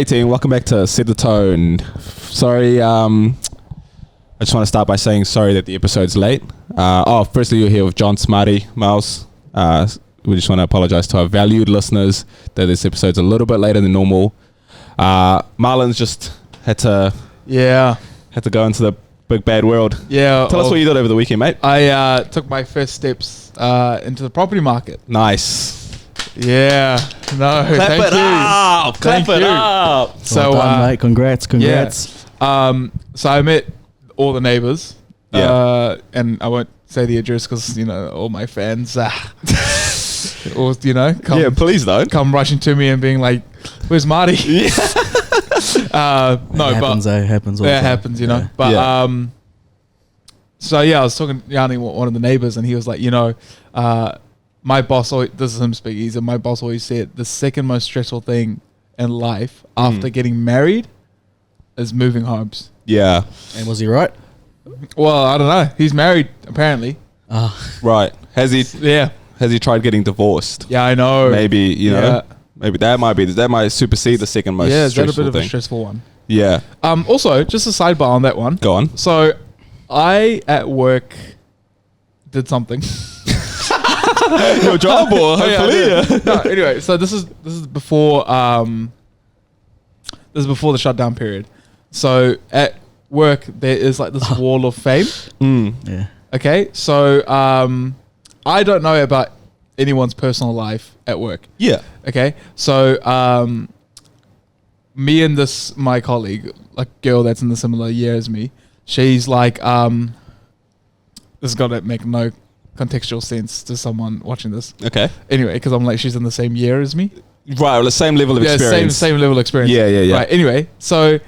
Hey team, welcome back to Set the Tone. Sorry, I just want to start by saying sorry that the episode's late. Firstly, you're here with John, Smarty, Mouse. We just want to apologize to our valued listeners that this episode's a little bit later than normal. Marlon's just had to go into the big bad world. Yeah. Tell us what you did over the weekend, mate. I took my first steps into the property market. Nice. Yeah. No. Clap it up. Clap it up. So, well done, mate. Congrats. Yeah. So I met all the neighbors. Yeah. And I won't say the address because, all my fans, or, please don't. Come rushing to me and being like, where's Marty? Yeah. It happens, all the time. Happens, But, so I was yarning with one of the neighbors and he was like, my boss always, this is him speaking, he said, my boss always said the second most stressful thing in life after getting married is moving homes. Yeah. And was he right? Well, I don't know. He's married, apparently. Right. Has he? Yeah. Has he tried getting divorced? Yeah, I know. Maybe, maybe that might supersede the second most stressful thing. Yeah, is that a bit of a stressful one? Yeah. Also, just a sidebar on that one. Go on. So, I, at work, did something. Your job or hopefully? No, anyway, so this is before the shutdown period. So at work there is like this wall of fame. Yeah. Okay, so I don't know about anyone's personal life at work. Yeah. Okay, so me and my colleague, like girl that's in the similar year as me, she's like this is gonna make no contextual sense to someone watching this. Okay. Anyway, because I'm like, she's in the same year as me. Right, well, the same level of experience. Same level of experience. Yeah. Right, anyway, so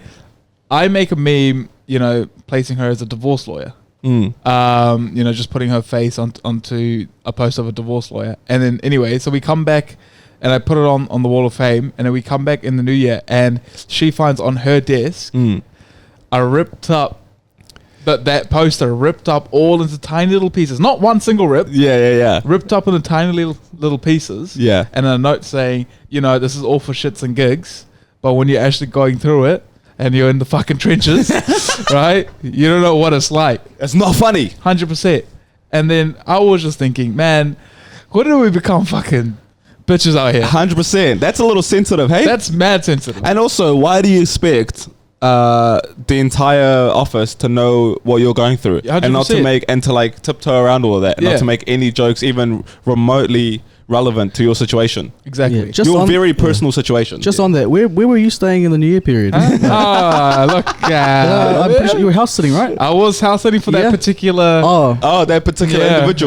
I make a meme, placing her as a divorce lawyer. Just putting her face onto a post of a divorce lawyer. And then anyway, so we come back and I put it on the wall of fame, and then we come back in the new year and she finds on her desk a ripped up, but that poster ripped up all into tiny little pieces. Not one single rip. Yeah. Ripped up into tiny little pieces. Yeah. And a note saying, this is all for shits and gigs, but when you're actually going through it and you're in the fucking trenches, right? You don't know what it's like. It's not funny. 100%. And then I was just thinking, man, when did we become fucking bitches out here? 100%. That's a little sensitive, hey? That's mad sensitive. And also, why do you expect the entire office to know what you're going through 100%. and not to tiptoe around all of that, and not to make any jokes even remotely relevant to your situation? Exactly. Yeah, your very personal situation. Just on that, where were you staying in the New Year period? Look, I'm pretty sure you were house sitting, right? I was house sitting for that particular. That particular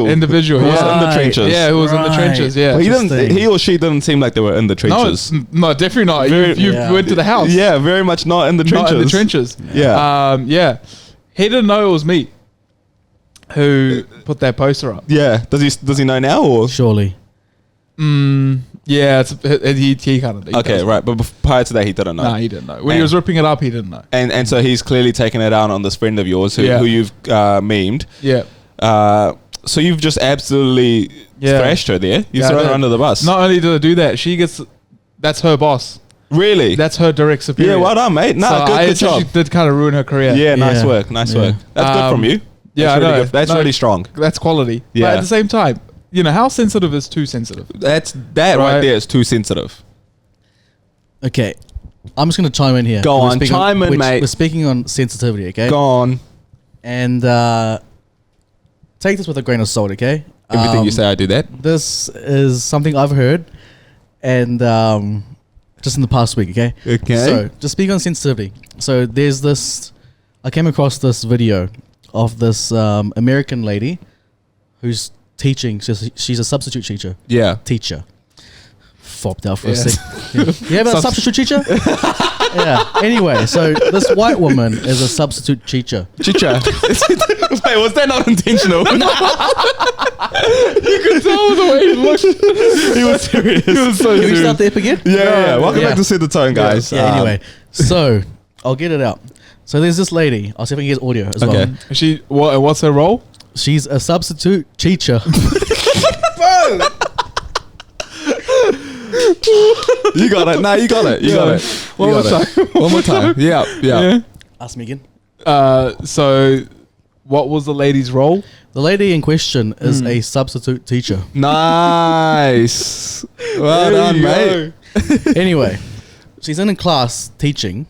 individual. Who was in the trenches. Yeah, who was in the trenches. Yeah. Well, he or she didn't seem like they were in the trenches. No, definitely not. You went to the house. Yeah, very much not in the trenches. Not in the trenches. Yeah. He didn't know it was me who put that poster up. Yeah. Does he know now or? Surely. Yeah, he kind of. Okay, right, but prior to that, he didn't know. No, he didn't know. When he was ripping it up, he didn't know. And so he's clearly taken it out on this friend of yours who you've memed. Yeah. So you've just absolutely thrashed her there. You thrown her under the bus. Not only did I do that, that's her boss. Really? That's her direct superior. Yeah, well done, mate. No, good job. She did kind of ruin her career. Yeah, nice work. That's good from you. Yeah, I know. That's really strong. That's quality. Yeah. But at the same time, how sensitive is too sensitive? That right there is too sensitive. Okay. I'm just going to chime in here. Go on, chime in, mate. We're speaking on sensitivity, okay? Go on. And take this with a grain of salt, okay? Everything you say, I do that. This is something I've heard, and just in the past week, okay? Okay. So, just speaking on sensitivity. So, there's this... I came across this video of this American lady who's teaching. She's a substitute teacher. Yeah. Teacher. Fopped out for a sec. You have a substitute teacher? Yeah. Anyway, so this white woman is a substitute teacher. Teacher. Wait, was that not intentional? You could tell the way he looked. He was serious. He was so Can serious. we start the ep again? Yeah. Welcome back to Set the Tone, guys. Yeah, anyway. So, I'll get it out. So, there's this lady. I'll see if I can get audio as well. What's her role? She's a substitute teacher. Bro! You got it. No, you got it. You got it. One more time. One more time. Yeah. Yeah. Ask me again. So, what was the lady's role? The lady in question is a substitute teacher. Nice. Well There done, you mate. Anyway, she's in a class teaching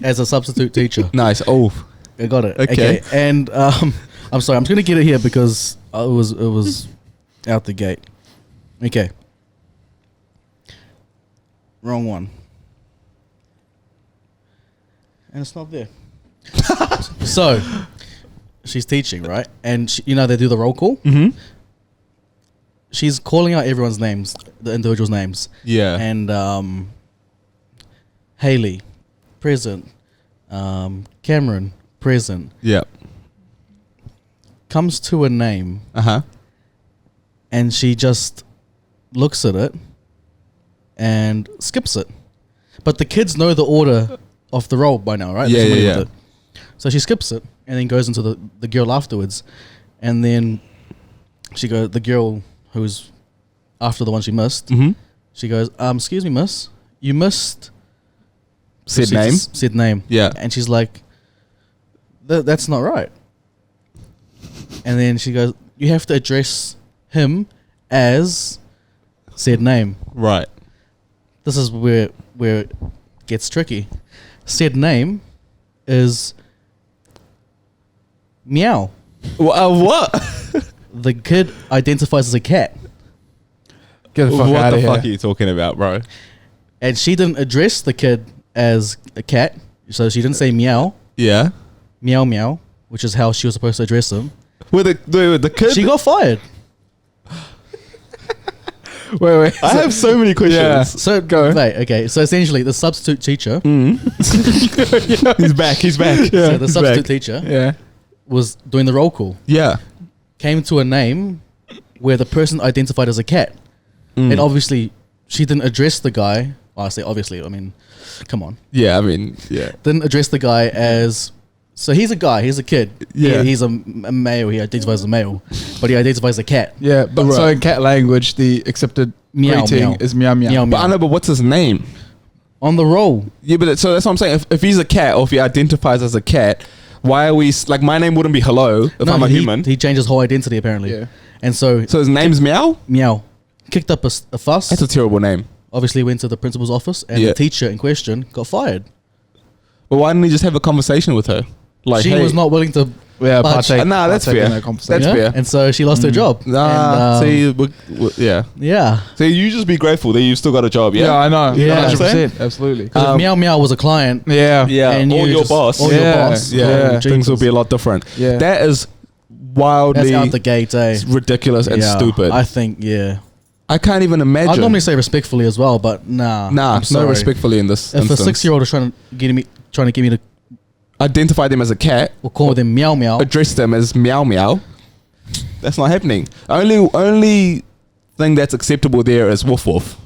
as a substitute teacher. Nice. Oh. I got it. Okay. And I'm sorry, I'm just gonna get it here because it was out the gate. Okay. Wrong one. And it's not there. So, she's teaching, right? And they do the roll call. Mm-hmm. She's calling out everyone's names, the individuals' names. Yeah. And Haley, present. Cameron, present. Yeah. Comes to a name, Uh-huh. and she just looks at it and skips it. But the kids know the order of the roll by now, right? Yeah, They're familiar yeah, with it. So she skips it and then goes into the girl afterwards. And then the girl who's after the one she missed, Mm-hmm. she goes, excuse me, miss, you missed Said she name. just said name. Yeah. And she's like, that's not right. And then she goes, you have to address him as said name. Right. This is where it gets tricky. Said name is Meow. What? The kid identifies as a cat. Get the fuck What out the of fuck are here. you talking about, bro? And she didn't address the kid as a cat. So she didn't say meow, Yeah. meow, meow, which is how she was supposed to address him. With the kid? She got fired. Wait. I have so many questions. Yeah. So Go. Wait, okay. So essentially, the substitute teacher. He's back. He's back. So the he's substitute back. teacher Yeah. was doing the roll call. Yeah. Came to a name where the person identified as a cat, Mm. and obviously she didn't address the guy. Well, I say obviously. I mean, come on. Yeah, I mean, yeah. Didn't address the guy as. So he's a guy. He's a kid. Yeah. He's a male. He identifies as a male, but he identifies as a cat. Yeah, but Right. so in cat language, the accepted Meow, greeting meow. is meow meow. Meow, But I know, but what's his name? On the roll. Yeah, but so that's what I'm saying. If he's a cat or if he identifies as a cat, why are we like my name wouldn't be hello if I'm a human? He changed his whole identity apparently. Yeah. And so So his name's Meow? Meow kicked up a fuss. That's a terrible name. Obviously went to the principal's office, and Yeah. the teacher in question got fired. But why didn't he just have a conversation with her? Like, She hey, was not willing to. Yeah, But- partake. Nah, that's partake in fair. that conversation. That's fair. And so she lost her job. Nah, And, see, yeah. yeah. So you just be grateful that you still got a job, yeah? Yeah, I know. Yeah. 100%. Absolutely. Because Meow Meow was a client. Yeah. Yeah, And or you your just- boss. or your yeah, boss. Yeah, Yeah. things will be a lot different. Yeah. That is That's wildly out the gate, eh? ridiculous and Yeah, stupid. I think, yeah. I can't even imagine. I'd normally say respectfully as well, but nah. nah, I'm no sorry. respectfully in this If instance. a 6-year-old is trying to get me to Identify them as a cat, we'll call them Meow Meow. address them as Meow Meow. That's not happening. Only thing that's acceptable there is woof woof.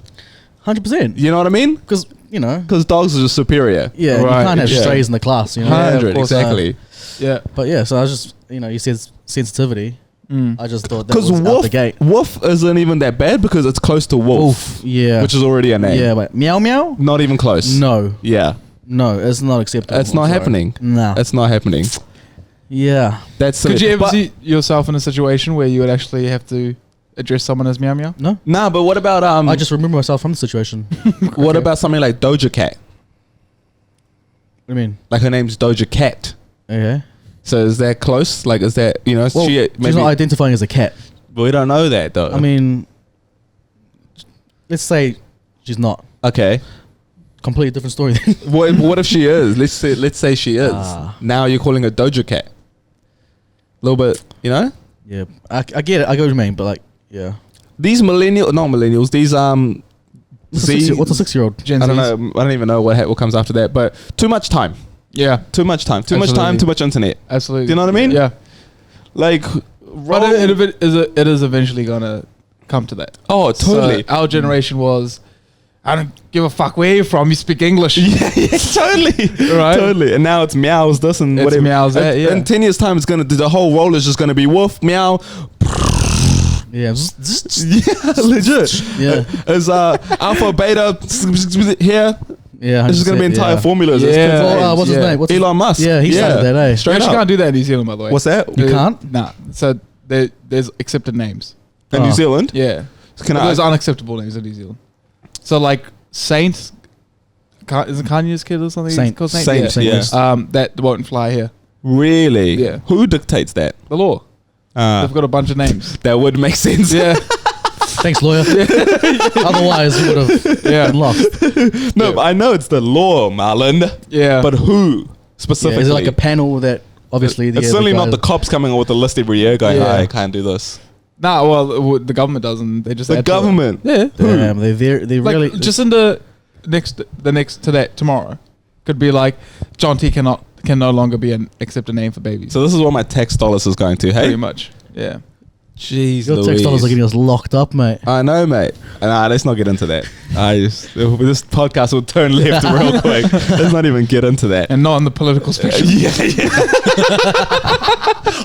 100%. You know what I mean? Because, Because dogs are just superior. yeah, Right, you can't have yeah. strays in the class, Yeah, of 100, course. exactly. Yeah. But yeah, so I was just, you said sensitivity. Mm. I just thought that Because was out the woof, gate. woof isn't even that bad because it's close to wolf, Yeah. which is already a name. Yeah, but Meow Meow? Not even close. No. Yeah. No, it's not acceptable. It's not I'm sorry. happening. Nah. It's not happening. Yeah. That's silly. Could you ever But- see yourself in a situation where you would actually have to address someone as meow meow? No? Nah, but what about I just remember myself from the situation. What what about something like Doja Cat? do you mean? Like her name's Doja Cat. Okay. So is that close? Like is that Well, she she's maybe not identifying as a cat. we don't know that though. I mean, let's say she's not. okay. Completely different story then. What if she is? Let's say she is. Ah. Now you're calling her Doja Cat. A little bit, Yeah. I get it. I get what you mean, but like, yeah. These not millennials. These What's a 6-year-old? Gen I don't Zs? know. I don't even know what comes after that. But too much time. Yeah. Too much time. Too much time. Absolutely. Too much internet. Absolutely. Do you know what I mean? Yeah. Like, But it is eventually gonna come to that. oh, totally. So our generation was, I don't give a fuck where you're from. You speak English. yeah, totally. Right. Totally. And now it's meows this and It's whatever. meows that, yeah. In 10 years' time, it's gonna the whole role is just gonna be woof, meow. Yeah. Yeah, legit. Yeah. It's alpha, beta, here. Yeah. It's just gonna be 100%, entire yeah. formulas. It's Yeah. kids' Oh, names. what's his name? What's Elon Musk. Yeah, he started that, eh? You Straight actually up. can't do that in New Zealand, by the way. What's that? You can't? Nah. So there's accepted names. In New Oh. Zealand? Yeah. Can I? There's unacceptable names in New Zealand. So like Saint, isn't Kanye's kid or something? Saint. It's called Saint. Saint, Saint, yeah. yes. That won't fly here. Really? Yeah. Who dictates that? The law. They've got a bunch of names. That would make sense. Yeah. Thanks, lawyer. Otherwise, we would have been lost. No, but I know it's the law, Marlon. Yeah. But who Yeah, specifically? is it like a panel that obviously... It's certainly not the guys- cops coming up with a list every year going, Yeah. I can't do this. Nah, well, the government doesn't. They just The add to it. government. Yeah. Damn, they Like, really... just in the next to that tomorrow could be like John T can no longer be an accepted name for babies. So this is what my tax dollars is going to. pretty Hey, much. Yeah. jeez, Your tax dollars are getting us locked up, mate. I know, mate. Nah, let's not get into that. This podcast will turn left real quick. Let's not even get into that. And not on the political spectrum. Yeah.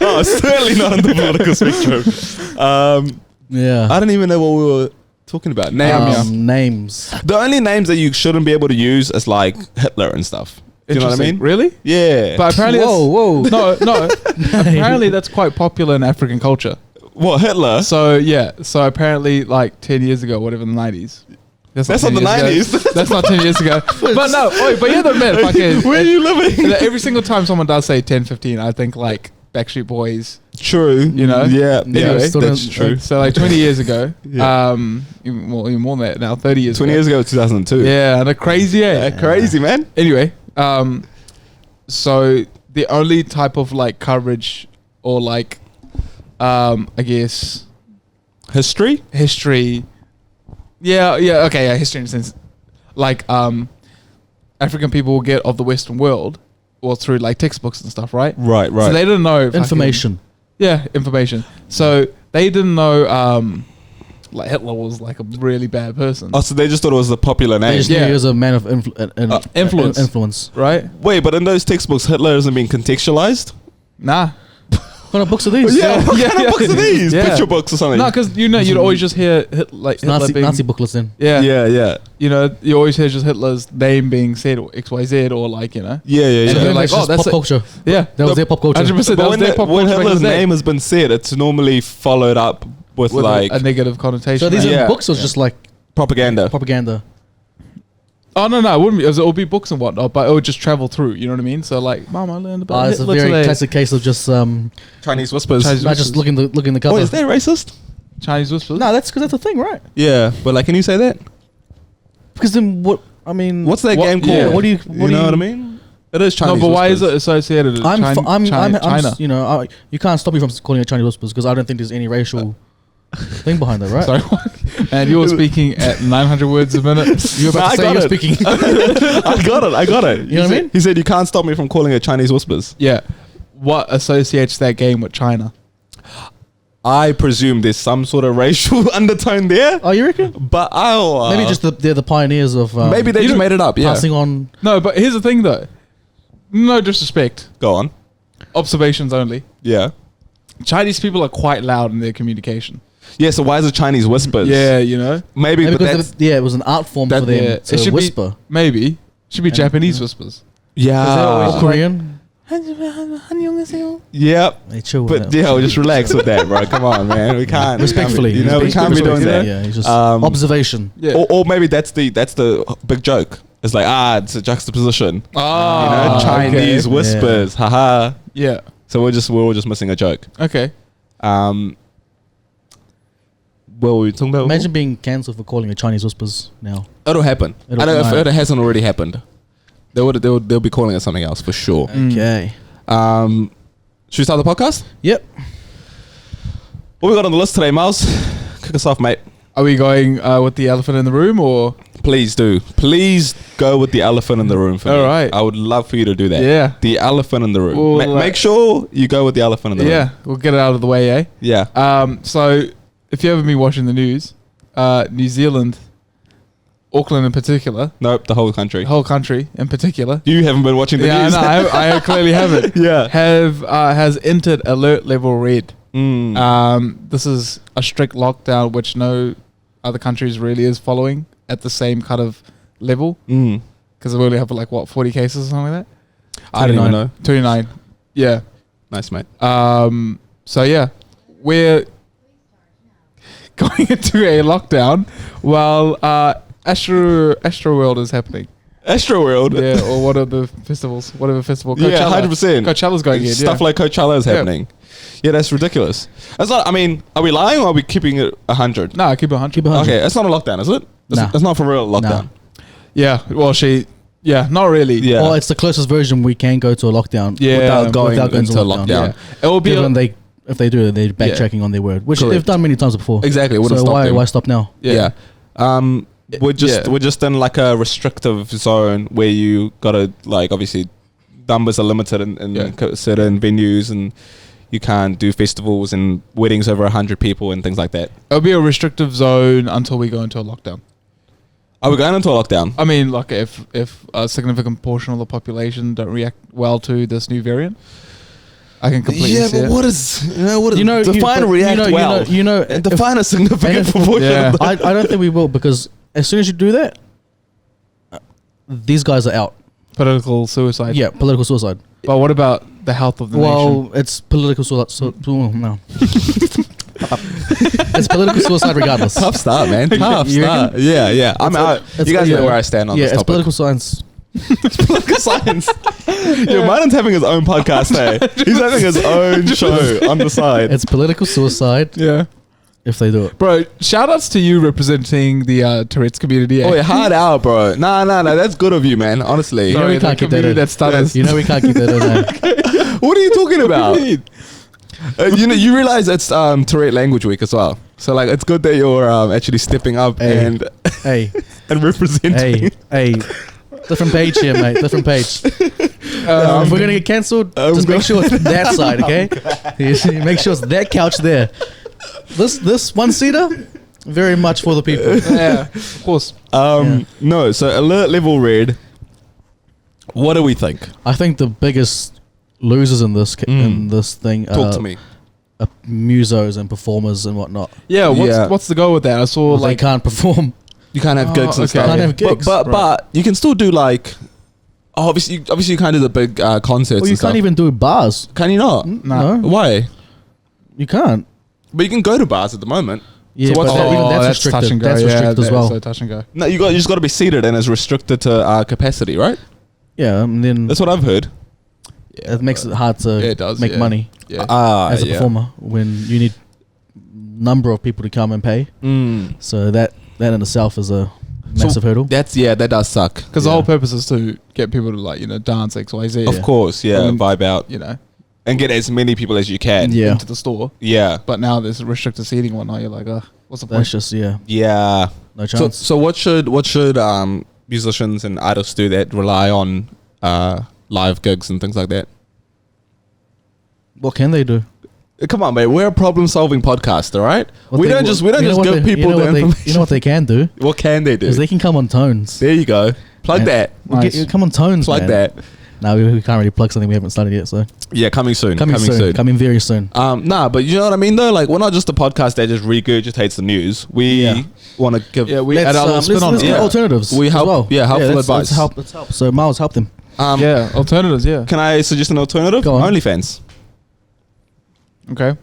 Oh, certainly not on the political spectrum. Yeah. I don't even know what we were talking about. Names. The only names that you shouldn't be able to use is like Hitler and stuff. Do you know what I Interesting. mean? Really? Yeah. But apparently Whoa. no. Apparently that's quite popular in African culture. What, Hitler? So yeah. So apparently like 10 years ago, whatever, in the 90s. That's not 10 the years ago. 90s. That's not 10 years ago. But no, but yeah, man, fucking. Where are you living? Every single time someone does say 10, 15, I think like Backstreet Boys. True. You know? Yeah. Anyway, that's true. So like 20 years ago, Yeah. even more than that now, 30 years 20 ago. years ago, 2002. Yeah, and a crazy, Crazy, man. Anyway, so the only type of like coverage or like, I guess, History? history. History in a sense. Like, African people will get of the Western world or through like textbooks and stuff, right? Right. So they didn't know Information. information. So they didn't know like Hitler was like a really bad person, Oh, so they just thought it was a popular They name. just knew Yeah. he was a man of influence. influence. right? Wait, but in those textbooks, Hitler hasn't been contextualized? Nah, What kind of books are these? What kind of books are these? Yeah. Picture books or something? no, because you'd always just hear Hitler Nazi, being, Nazi booklets then. yeah, Yeah. you always hear just Hitler's name being said or XYZ or like Yeah. And So they're then like, it's oh, just that's pop culture. yeah, That was their pop culture. 100%. That But was when, their pop when culture back in Hitler's the day. name has been said, it's normally followed up with with like a negative connotation. So these right? Yeah. are books or just like propaganda. propaganda? Oh no, it wouldn't be. It would be books and whatnot, but it would just travel through. You know what I mean? So like, Mom, I learned about It's a Hitler very today. classic case of just Chinese whispers. Chinese- not just looking the cover. Oh, is that racist? Chinese whispers. No, that's because that's a thing, right? Yeah, but like, can you say that? Because then what? I mean, What's that What- game called? yeah. What do you? You know what I mean? It is no, Chinese. but why is whispers. it associated with I'm China? you know, you can't stop me from calling it Chinese whispers because I don't think there's any racial thing behind that, right? Sorry, and you're speaking at 900 words a minute. You're about I to say got you're it. speaking. I got it. You know what I mean? He said you can't stop me from calling it Chinese whispers. Yeah. What associates that game with China? I presume there's some sort of racial undertone there, Oh, you reckon? but I'll Maybe just they're the pioneers of maybe they you just don't- made it up. Yeah, passing on. No, but here's the thing though. No disrespect. go on. Observations only. Yeah, Chinese people are quite loud in their communication. yeah. So why is it Chinese whispers? Yeah, you know. maybe, Maybe but because that's it was an art form that- for them Yeah, to it should whisper. be maybe should be And- Japanese whispers. yeah, Or Korean. yep. They chill with But that. yeah, just relax with that, bro. Come on, man. We can't Respectfully, You know, we can't be doing that. Yeah, it's just observation. observation. Yeah. Or maybe that's the big joke. It's like it's a juxtaposition. You know, Chinese okay. whispers. Haha. Yeah. So we're all just missing a joke. Okay. What were we talking about? Imagine being cancelled for calling it Chinese whispers now. It'll happen. It'll- I know if no. it hasn't already happened. They'll be calling it something else for sure. Okay. Should we start the podcast? Yep. What we got on the list today, Miles? Kick us off, mate. Are we going with the elephant in the room or? Please do. Please go with the elephant in the room for me. All right. I would love for you to do that. Yeah. The elephant in the room. Well, Make sure you go with the elephant in the room. Yeah, we'll get it out of the way, eh? Yeah. So if you ever been watching the news, New Zealand, Auckland in particular, Nope, the whole country. the whole country in particular. You haven't been watching the Yeah, news. I clearly haven't. Yeah. Has entered alert level red. This is a strict lockdown, which no other countries really is following at the same kind of level. Because we only have 40 cases or something like that. I don't even know. 29. Yeah. Nice, mate. So yeah, we're going into a lockdown while Astro World is happening. Astro World. Yeah, or what are the festivals? Whatever festival. Yeah, Coachella. 100%. Coachella's going in. Stuff like Coachella is happening. Yeah, that's ridiculous. That's not. I mean, are we lying or are we keeping it 100? No, keep it 100. Keep it 100. Okay, it's not a lockdown, is it? It's not for real lockdown. Yeah, well, not really. Yeah. Well, it's the closest version we can go to a lockdown. Without going into into lockdown. Yeah. It will be. If they do, they're backtracking on their word, which Correct. they've done many times before. Exactly. It wouldn't So stop why them. stop now? Yeah. We're just in like a restrictive zone where you gotta obviously numbers are limited in certain venues and you can't do festivals and weddings over 100 people and things like that. It'll be a restrictive zone until we go into a lockdown. Are we going into a lockdown? I mean, if a significant portion of the population don't react well to this new variant, I can completely see it. What is define react define a significant proportion. Yeah. I don't think we will, because as soon as you do that, these guys are out. Political suicide. Yeah, political suicide. But what about the health of the nation? Well, it's political suicide. No. It's political suicide regardless. Tough start, man. Tough You start. reckon? Yeah. I'm out. You guys know where I stand on this it's topic. political science. It's political science. Yeah, Martin's having his own podcast, He's having his own show on the side. It's political suicide Yeah. if they do it. Bro, shout outs to you representing the Tourette's community. Oh, yeah, hard out, bro. Nah. That's good of you, man. Honestly. You know we can't keep that in. That started. You know we can't keep that in there. What are you talking about? You realize it's Tourette Language Week as well. So it's good that you're actually stepping up Hey. and Hey, representing. hey. Different page here, mate. Different page. If we're gonna get cancelled, just make sure it's that side, okay? Make sure it's that couch there. This one seater, very much for the people. Yeah, of course. No. So alert level red. What do we think? I think the biggest losers in this thing Talk to me. are musos and performers and whatnot. Yeah, what's the goal with that? I saw They can't perform. You can't have gigs and okay. stuff. Can't have gigs. But you can still do obviously you can't do the big concerts. Well, you and stuff. can't even do bars. Can you not? No, Why? you can't. But you can go to bars at the moment. Yeah, So what's but that? even that's touch restricted. and go. That's restricted as well. So touch and go. No, you just got to be seated and it's restricted to capacity, right? Yeah, and then That's what I've heard. it makes it hard to it does, make money Yeah. as a performer when you need number of people to come and pay. So that in itself is a massive hurdle. That does suck. Because the whole purpose is to get people to dance X, Y, Z. Of course, vibe out and get as many people as you can. Yeah. into the store. Yeah. But now there's restricted seating and whatnot. You're like, what's the point? That's just Yeah. no chance. So what should musicians and artists do that rely on live gigs and things like that? What can they do? Come on, mate. We're a problem-solving podcast, all right? We don't just you know give what people the information. You know what they can do? What can they do? Is they can come on tones. There you go. Plug And- that. Nice. Come on tones. Plug man. that. No, we can't really plug something we haven't started yet. So Yeah, coming soon. coming soon. Coming very soon. Nah, but you know what I mean though. We're not just a podcast that just regurgitates the news. We want to give. Yeah, we add our little spin on let's it. get Yeah. alternatives. We help- As well. yeah, helpful let's advice. Let's help. So Miles, help them. Yeah, alternatives. Yeah. Can I suggest an alternative? Go on. OnlyFans. Okay.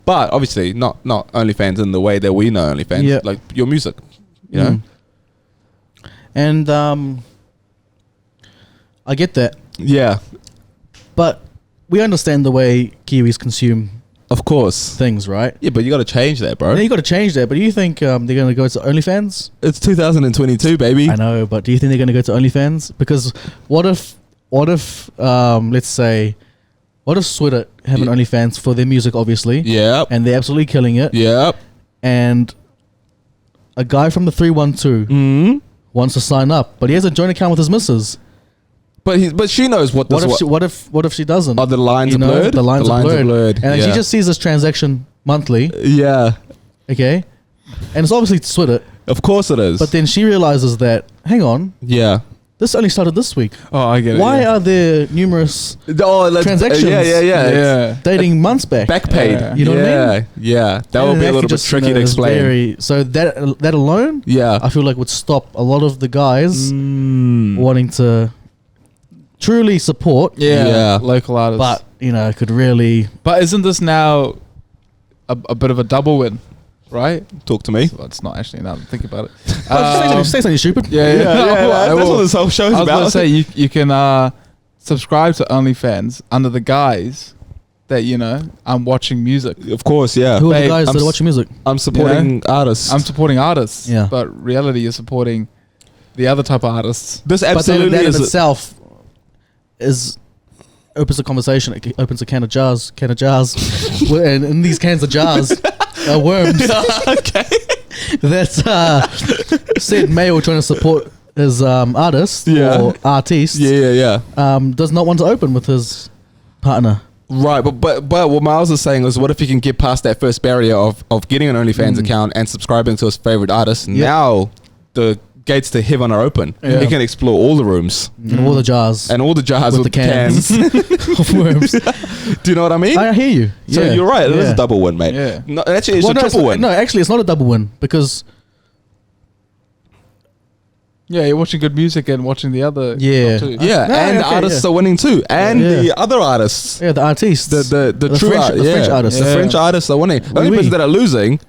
But obviously not OnlyFans in the way that we know OnlyFans. Yeah. Like your music. You know. And I get that, Yeah. but we understand the way Kiwis consume Of course. things, right? Yeah, but you got to change that, bro. And you got to change that. But do you think they're going to go to OnlyFans? It's 2022, baby. I know, but do you think they're going to go to OnlyFans? Because what if let's say, what if Sweater have an Yeah. OnlyFans for their music, obviously, Yep. and they're absolutely killing it, Yep. and a guy from the 312 Mm-hmm. wants to sign up, but he has a joint account with his missus. But she knows what this. What if she doesn't? Are the lines You know, blurred? The lines are blurred. And then yeah. she just sees this transaction monthly, Yeah. okay? And it's obviously Twitter, Of course it is. but then she realizes that, hang on, yeah. This only started this week. Oh, I get it. Why are there numerous transactions? Yeah. dating months back? Back paid. Yeah. You know what I mean? Yeah. That would And be a actually little bit just, tricky to is explain. So that alone, Yeah. I feel like would stop a lot of the guys wanting to truly support. Yeah. Local artists. But could really. But isn't this now a bit of a double win, right? Talk to me. Well, it's not actually, now that I think about it. Say something stupid. Yeah. That's what this whole show is I was about. going to say, you can subscribe to OnlyFans under the guise that, I'm watching music. Of course, yeah. Who are the Babe, guys that are watching music? I'm supporting artists. I'm supporting artists. Yeah. But reality, you're supporting the other type of artists. This But then absolutely that in is. itself opens a conversation. It opens a can of jars. And in these cans of jars are worms. Okay. That's said Meow trying to support his artist or artiste. Yeah. Does not want to open with his partner. Right, but what Miles is saying is, what if you can get past that first barrier of getting an OnlyFans account and subscribing to his favorite artist? Yep. Now the gates to heaven are open. Yeah. He can explore all the rooms And all the jars and all the jars with with the cans of worms. Do you know what I mean? I hear you. So Yeah. you're right. It is Yeah. a double win, mate. Yeah. No, actually, it's Well, a no, triple win. No, actually, it's not a double win because Yeah, you're watching good music and watching the other. Yeah. stuff too. Yeah, No, and the okay, artists yeah. are winning too, and Yeah. the other artists, the artists, the true French, art, the French artists, the Yeah. French artists are winning. The only Oui. person that are losing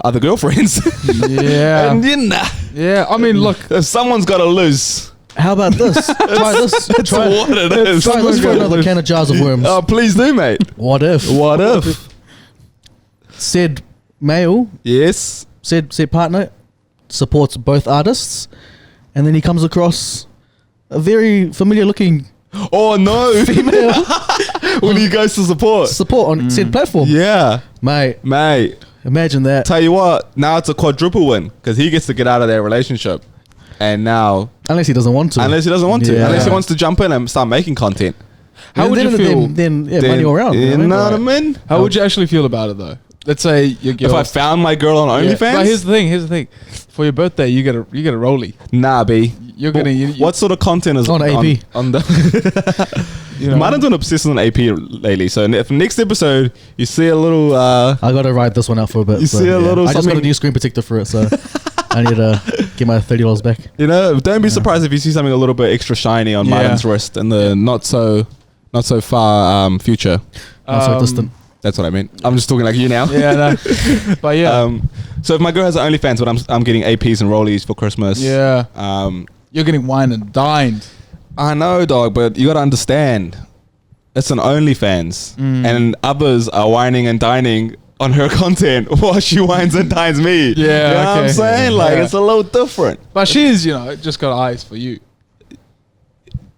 are the girlfriends. Yeah. And Yeah. I mean, look. if someone's got to lose, How about this? Try this. Try what it is. Try this for another can of jars of worms. Oh, please do, mate. What if? What if? Said male, Yes. said partner supports both artists, and then he comes across a very familiar looking Oh no! female When he goes to support. support on said platform. Yeah, Mate, mate. imagine that. Tell you what, now it's a quadruple win because he gets to get out of their relationship, and now Unless he doesn't want to. unless he doesn't want to, Yeah. unless he wants to jump in and start making content. How would you feel? Then money all around. You know what I Right. mean? How would you actually feel about it though? Let's say your girl. If I found my girl on Yeah. OnlyFans, But here's the thing. For your birthday, you get a rollie. nah, B. You're gonna. What sort of content is On AP? On the You know, Martin's been obsessed on AP lately. So if next episode you see a little, I gotta write this one out for a bit. You see a little I just got a something- new screen protector for it, so I need to get my $30 back. you know, don't be surprised if you see something a little bit extra shiny on Yeah. Martin's wrist in the not so far future. Not so distant. That's what I mean. I'm just talking like you now. Yeah, no. But yeah, So if my girl has an OnlyFans, but I'm getting APs and rollies for Christmas. yeah, Um, you're getting wine and dined. I know, dog, but you got to understand, it's an OnlyFans, and others are whining and dining on her content while she whines and dines me. Yeah, you know what I'm okay. saying? Like, Yeah. it's a little different. But she's, just got eyes for you.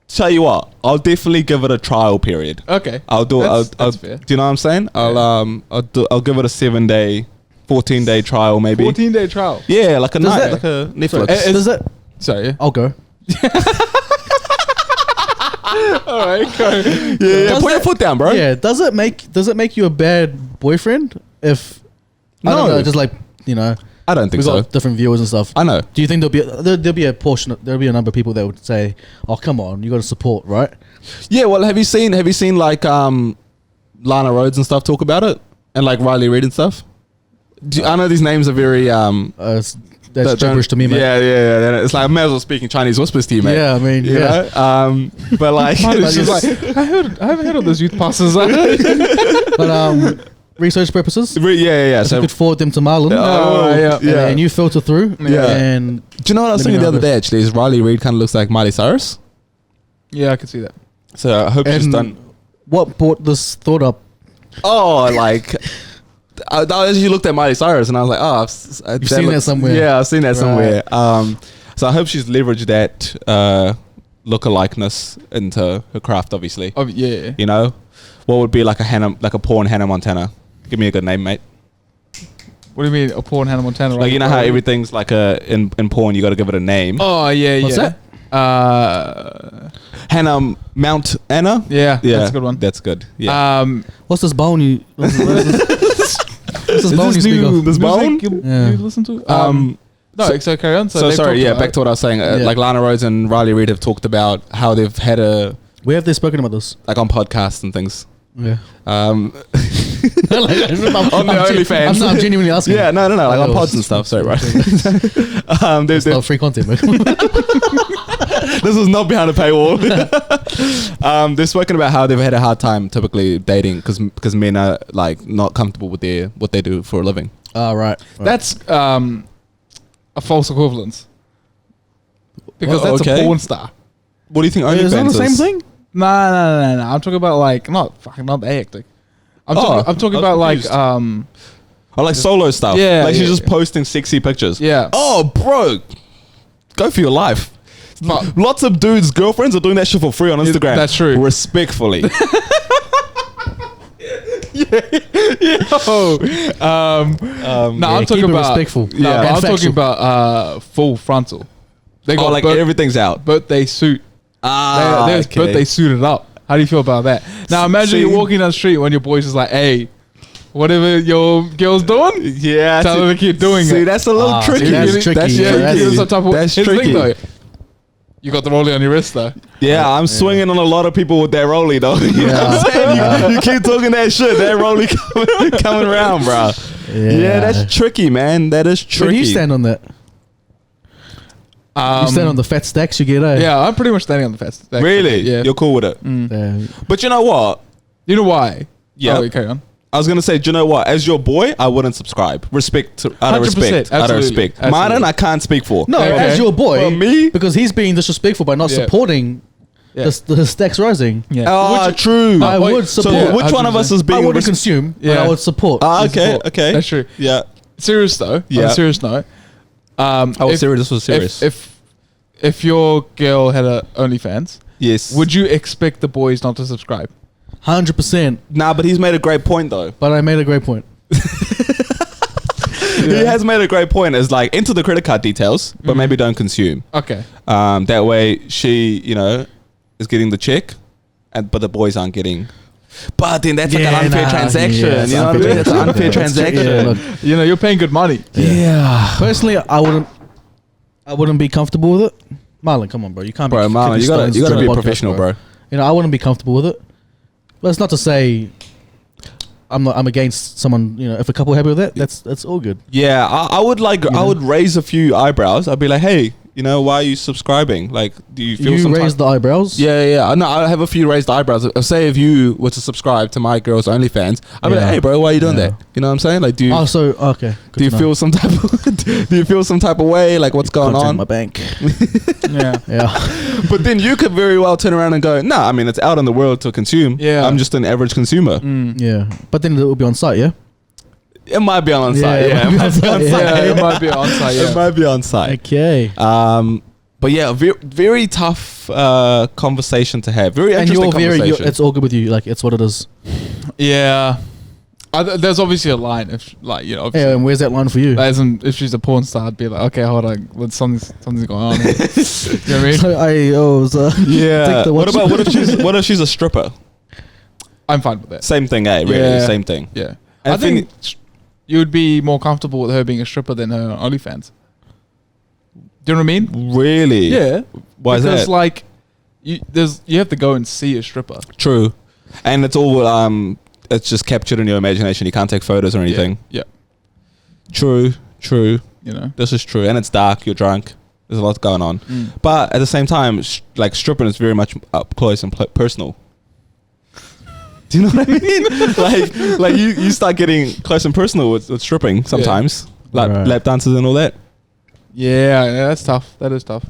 Tell you what, I'll definitely give it a trial period. Okay, I'll do. That's I'll fair. do you know what I'm saying? I'll give it a 7-day, 14-day trial maybe. 14-day trial. Yeah, like a Does night, that- like a Netflix. Sorry, Does it? Sorry. Yeah. I'll go. All right. Go. yeah, Does put your that- foot down, bro. Yeah. Does it make you a bad boyfriend if I don't No. know, just like I don't think we so. got different viewers and stuff. I know. Do you think there'll be a portion? There'll be a number of people that would say, "Oh, come on, you got to support, right?" Yeah, well, have you seen like Lana Rhodes and stuff talk about it, and like Riley Reid and stuff? I know these names are very That's that gibberish to me, mate. Yeah. It's like I may as well speak in Chinese whispers to you, mate. Yeah, I mean, You yeah. know? But like, It's just like I haven't heard of those youth pastors. But research purposes, yeah. so So, you could forward them to Marlon. yeah. And then you filter through. Yeah. And do you know what I was Let me thinking the know other this. day? Actually, is Riley Reid kind of looks like Miley Cyrus. Yeah, I can see that. So I hope she's And done. what brought this thought up? Oh, like. I actually looked at Miley Cyrus and I was like, oh, You've seen that somewhere. Yeah, I've seen that Right. somewhere. So I hope she's leveraged that look-alikeness into her craft. Obviously, Oh yeah. you know, what would be like a porn Hannah Montana? Give me a good name, mate. What do you mean a porn Hannah Montana? Like you know how everything's like in porn, you got to give it a name. Oh yeah, What's yeah. Hannah Mount Anna. Yeah, that's a good one. That's good. Yeah. What's this bone you? What's this bone you speak of? This bone? You Yeah. listen to? No, so carry on. So they've sorry, talked yeah, about back to what I was saying. Yeah. Like Lana Rhodes and Riley Reid have talked about how they've had Where have they spoken about this? like on podcasts and things. Yeah. Um, on the OnlyFans. I'm genuinely asking. yeah, no, like on Oh, pods and stuff. Sorry, right. It's not free content, man. This is not behind a paywall. They've spoken about how they've had a hard time typically dating because men are like not comfortable with what they do for a living. Oh, right. That's a false equivalence. Because Well, that's okay. a porn star. What do you think Is that OnlyFans the same thing? No. I'm talking about like not that hectic. I'm talking I was about like confused. Oh, like solo stuff. Yeah, like she's yeah, just yeah. posting sexy pictures. yeah. Oh, bro, go for your life. But- Lots of dudes' girlfriends are doing that shit for free on Instagram. that's true. Respectfully. No, I'm keep talking it about respectful. No, Yeah. but And I'm talking factual. about full frontal. They got Oh, like everything's out. birthday suit. There's okay. birthday suited up. How do you feel about that? Now imagine See- you're walking down the street when your boy's just like, "Hey, whatever your girl's doing, Yeah. tell her to keep doing See, it." that's a little tricky. that's tricky. Yeah, That's- that's some type of. that's here's the thing, tricky. though. You got the rollie on your wrist though. Yeah, I'm swinging on a lot of people with that rollie though. You know what I'm Yeah. saying? You keep talking that shit, that rollie coming around, bro. Yeah, that's tricky, man. That is tricky. Where do you stand on that? You stand on the fat stacks you get, eh? Yeah, I'm pretty much standing on the fence. Really? Yeah. You're cool with it. Yeah. But you know what? You know why? Yeah. Oh, carry on. I was gonna say, do you know what? As your boy, I wouldn't subscribe. Out of 100%, respect. Out of absolutely, respect. absolutely. Martin, I can't speak for. No, Okay. as your boy, For me? because he's being disrespectful by not Yeah. supporting Yeah. the stacks rising. Yeah. Ah, Which- true. I wait, would So support. which one of us is I being? wouldn't consume, but Yeah. I would support. Okay. support. Okay. That's true. Yeah. Serious though. Yeah. On a serious note. Oh, serious. This was serious. If your girl had a OnlyFans, yes. would you expect the boys not to subscribe? 100%. Nah, but he's made a great point though. But I made a great point. He has made a great point. Is like enter the credit card details, but maybe don't consume. Okay. That way she, is getting the check, but the boys aren't getting. But then that's like an unfair transaction. yeah, it's you know what I mean? It's an unfair transaction. Yeah, look, You're paying good money. Yeah. personally, I wouldn't be comfortable with it. Marlon, come on, bro. You can't Bro, be Marlon, kicking you gotta stones be a to the podcast, professional, bro. You know, I wouldn't be comfortable with it. But it's not to say I'm against someone. You know, if a couple are happy with that, that's all good. Yeah, I would I would raise a few eyebrows. I'd be like, hey, why are you subscribing? Like, do you feel You raise the eyebrows. Yeah. No, I have a few raised eyebrows. Say if you were to subscribe to my girl's OnlyFans, I'd be like, Yeah. hey, bro, why are you doing Yeah. that? You know what I'm saying? Like, do you Oh, so okay. Good do you to know. feel some type of do you feel some type of way? Like, what's going Contact on? my bank. Yeah. Yeah. But then you could very well turn around and go, nah, I mean, it's out in the world to consume. Yeah. I'm just an average consumer. Yeah. But then it will be on site. Yeah. It might be on site. Yeah, Yeah, it might be on Yeah, site. it might be on site. It Yeah. might be on site. Okay. But yeah, very tough conversation to have. Very And interesting conversation. it's all good with you. Like it's what it is. Yeah. There's obviously a line. If Yeah. obviously. And where's that line for you? As in, if she's a porn star, I'd be like, okay, hold on, something's going on here. You know what I mean? So I was. Yeah. Take the What watch. about what if she's a stripper? I'm fine with that. Same thing, eh? Really, Yeah. same thing. Yeah. And I think you would be more comfortable with her being a stripper than her on OnlyFans. Do you know what I mean? Really? Yeah. Why is because that? like you have to go and see a stripper. True. And it's all it's just captured in your imagination. You can't take photos or anything. Yeah. True. You know. This is true. And it's dark. You're drunk. There's a lot going on. Mm. But at the same time, like stripping is very much up close and personal. Do you know what I mean? like you start getting close and personal with stripping sometimes, like Right. lap dances and all that. Yeah, that's tough. That is tough.